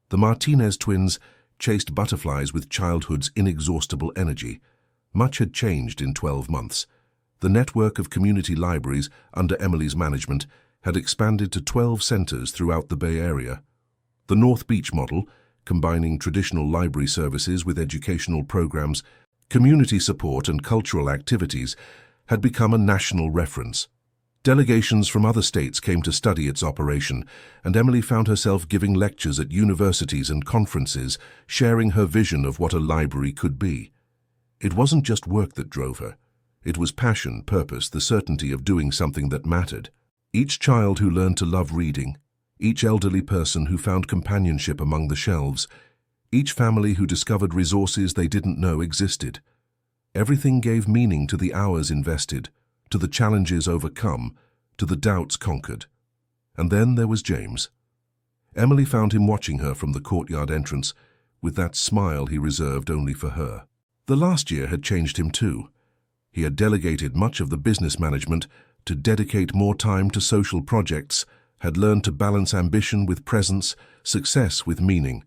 The Martinez twins chased butterflies with childhood's inexhaustible energy. Much had changed in 12 months. The network of community libraries under Emily's management had expanded to 12 centers throughout the Bay Area. The North Beach model, combining traditional library services with educational programs, community support and cultural activities, had become a national reference. Delegations from other states came to study its operation, and Emily found herself giving lectures at universities and conferences, sharing her vision of what a library could be. It wasn't just work that drove her. It was passion, purpose, the certainty of doing something that mattered. Each child who learned to love reading, each elderly person who found companionship among the shelves, each family who discovered resources they didn't know existed. Everything gave meaning to the hours invested, to the challenges overcome, to the doubts conquered. And then there was James. Emily found him watching her from the courtyard entrance, with that smile he reserved only for her. The last year had changed him too. He had delegated much of the business management to dedicate more time to social projects, had learned to balance ambition with presence, success with meaning.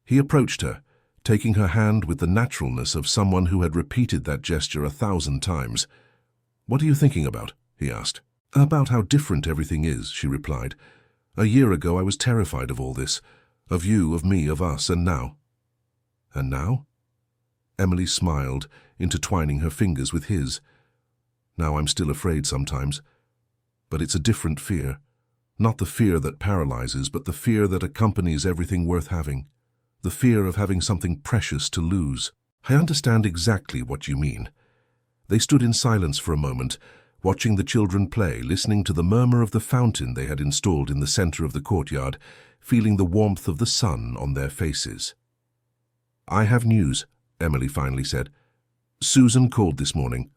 He approached her, taking her hand with the naturalness of someone who had repeated that gesture 1,000 times. "What are you thinking about?" he asked. "About how different everything is," she replied. "A year ago I was terrified of all this, of you, of me, of us, and now." "And now?" Emily smiled, intertwining her fingers with his. "Now I'm still afraid sometimes. But it's a different fear. Not the fear that paralyzes, but the fear that accompanies everything worth having. The fear of having something precious to lose." "I understand exactly what you mean." They stood in silence for a moment, watching the children play, listening to the murmur of the fountain they had installed in the center of the courtyard, feeling the warmth of the sun on their faces. "I have news," Emily finally said. "Susan called this morning."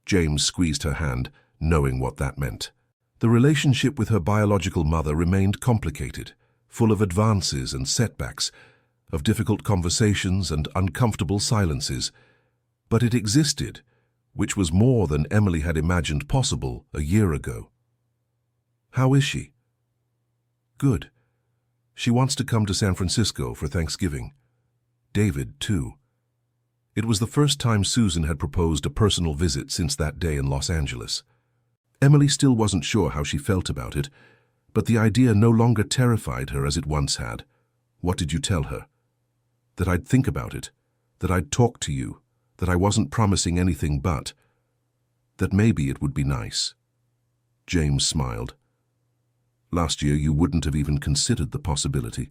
James squeezed her hand, knowing what that meant. The relationship with her biological mother remained complicated, full of advances and setbacks, of difficult conversations and uncomfortable silences. But it existed, which was more than Emily had imagined possible a year ago. "How is she?" "Good. She wants to come to San Francisco for Thanksgiving. David, too." It was the first time Susan had proposed a personal visit since that day in Los Angeles. Emily still wasn't sure how she felt about it, but the idea no longer terrified her as it once had. "What did you tell her?" "That I'd think about it, that I'd talk to you, that I wasn't promising anything but that maybe it would be nice." James smiled. "Last year you wouldn't have even considered the possibility."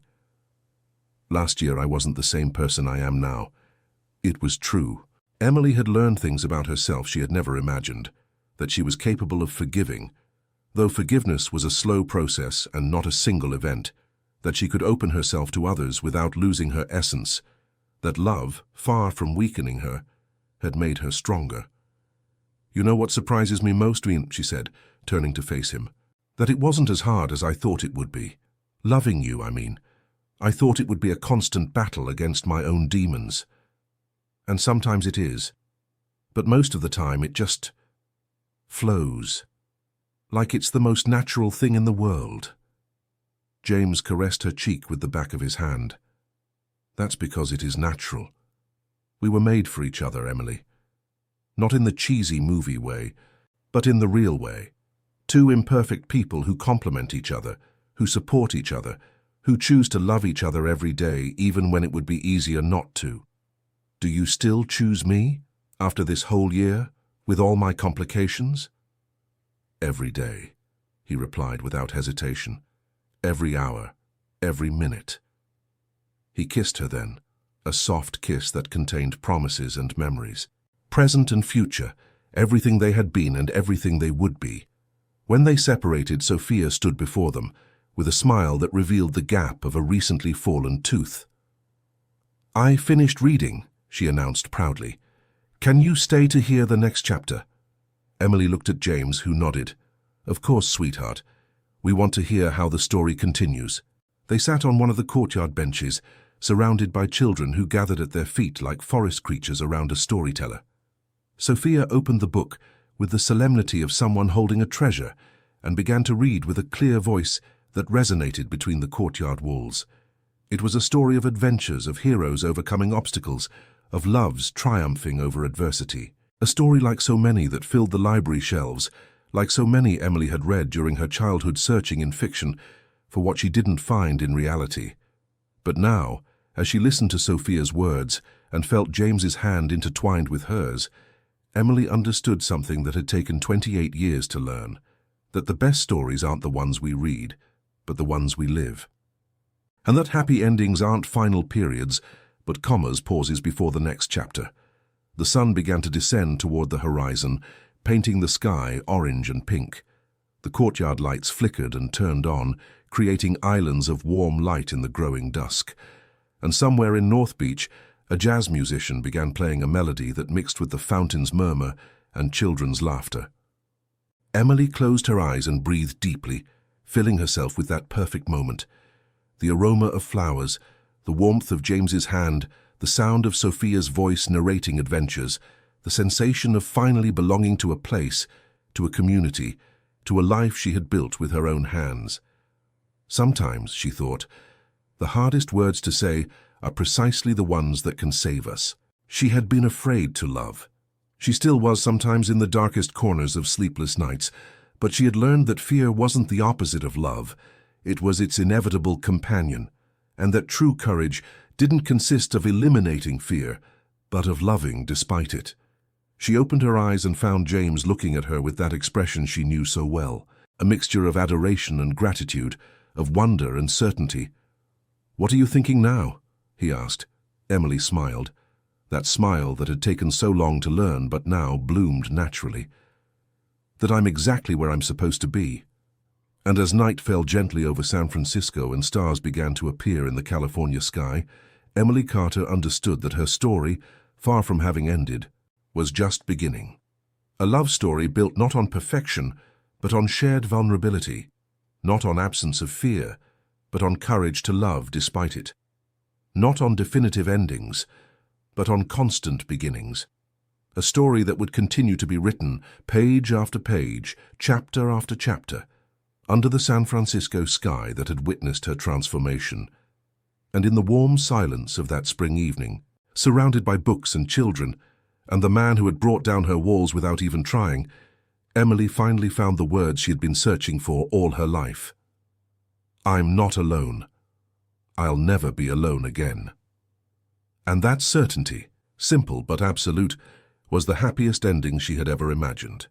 "Last year I wasn't the same person I am now." It was true. Emily had learned things about herself she had never imagined, that she was capable of forgiving, though forgiveness was a slow process and not a single event, that she could open herself to others without losing her essence, that love, far from weakening her, had made her stronger. "You know what surprises me most, Ian," she said, turning to face him, "that it wasn't as hard as I thought it would be. Loving you, I mean. I thought it would be a constant battle against my own demons. And sometimes it is. But most of the time it just flows. Like it's the most natural thing in the world." James caressed her cheek with the back of his hand. "That's because it is natural. We were made for each other, Emily. Not in the cheesy movie way, but in the real way. Two imperfect people who complement each other, who support each other, who choose to love each other every day, even when it would be easier not to. Do you still choose me, after this whole year, with all my complications?" "Every day," he replied without hesitation. "Every hour, every minute." He kissed her then, a soft kiss that contained promises and memories. Present and future, everything they had been and everything they would be. When they separated, Sophia stood before them, with a smile that revealed the gap of a recently fallen tooth. "I finished reading," she announced proudly. "Can you stay to hear the next chapter?" Emily looked at James, who nodded. "Of course, sweetheart. We want to hear how the story continues." They sat on one of the courtyard benches, surrounded by children who gathered at their feet like forest creatures around a storyteller. Sophia opened the book with the solemnity of someone holding a treasure and began to read with a clear voice that resonated between the courtyard walls. It was a story of adventures, of heroes overcoming obstacles, of loves triumphing over adversity. A story like so many that filled the library shelves, like so many Emily had read during her childhood, searching in fiction for what she didn't find in reality. But now, as she listened to Sophia's words and felt James's hand intertwined with hers, Emily understood something that had taken 28 years to learn, that the best stories aren't the ones we read, but the ones we live. And that happy endings aren't final periods, but commas, pauses before the next chapter. The sun began to descend toward the horizon, painting the sky orange and pink. The courtyard lights flickered and turned on, creating islands of warm light in the growing dusk. And somewhere in North Beach, a jazz musician began playing a melody that mixed with the fountain's murmur and children's laughter. Emily closed her eyes and breathed deeply, filling herself with that perfect moment. The aroma of flowers, the warmth of James's hand, the sound of Sophia's voice narrating adventures, the sensation of finally belonging to a place, to a community, to a life she had built with her own hands. Sometimes, she thought, the hardest words to say are precisely the ones that can save us. She had been afraid to love. She still was sometimes in the darkest corners of sleepless nights, but she had learned that fear wasn't the opposite of love. It was its inevitable companion, and that true courage didn't consist of eliminating fear, but of loving despite it. She opened her eyes and found James looking at her with that expression she knew so well, a mixture of adoration and gratitude, of wonder and certainty. "What are you thinking now?" he asked. Emily smiled, that smile that had taken so long to learn but now bloomed naturally. "That I'm exactly where I'm supposed to be." And as night fell gently over San Francisco and stars began to appear in the California sky, Emily Carter understood that her story, far from having ended, was just beginning. A love story built not on perfection, but on shared vulnerability, not on absence of fear, but on courage to love despite it. Not on definitive endings, but on constant beginnings. A story that would continue to be written, page after page, chapter after chapter, under the San Francisco sky that had witnessed her transformation. And in the warm silence of that spring evening, surrounded by books and children, and the man who had brought down her walls without even trying, Emily finally found the words she had been searching for all her life. "I'm not alone. I'll never be alone again." And that certainty, simple but absolute, was the happiest ending she had ever imagined.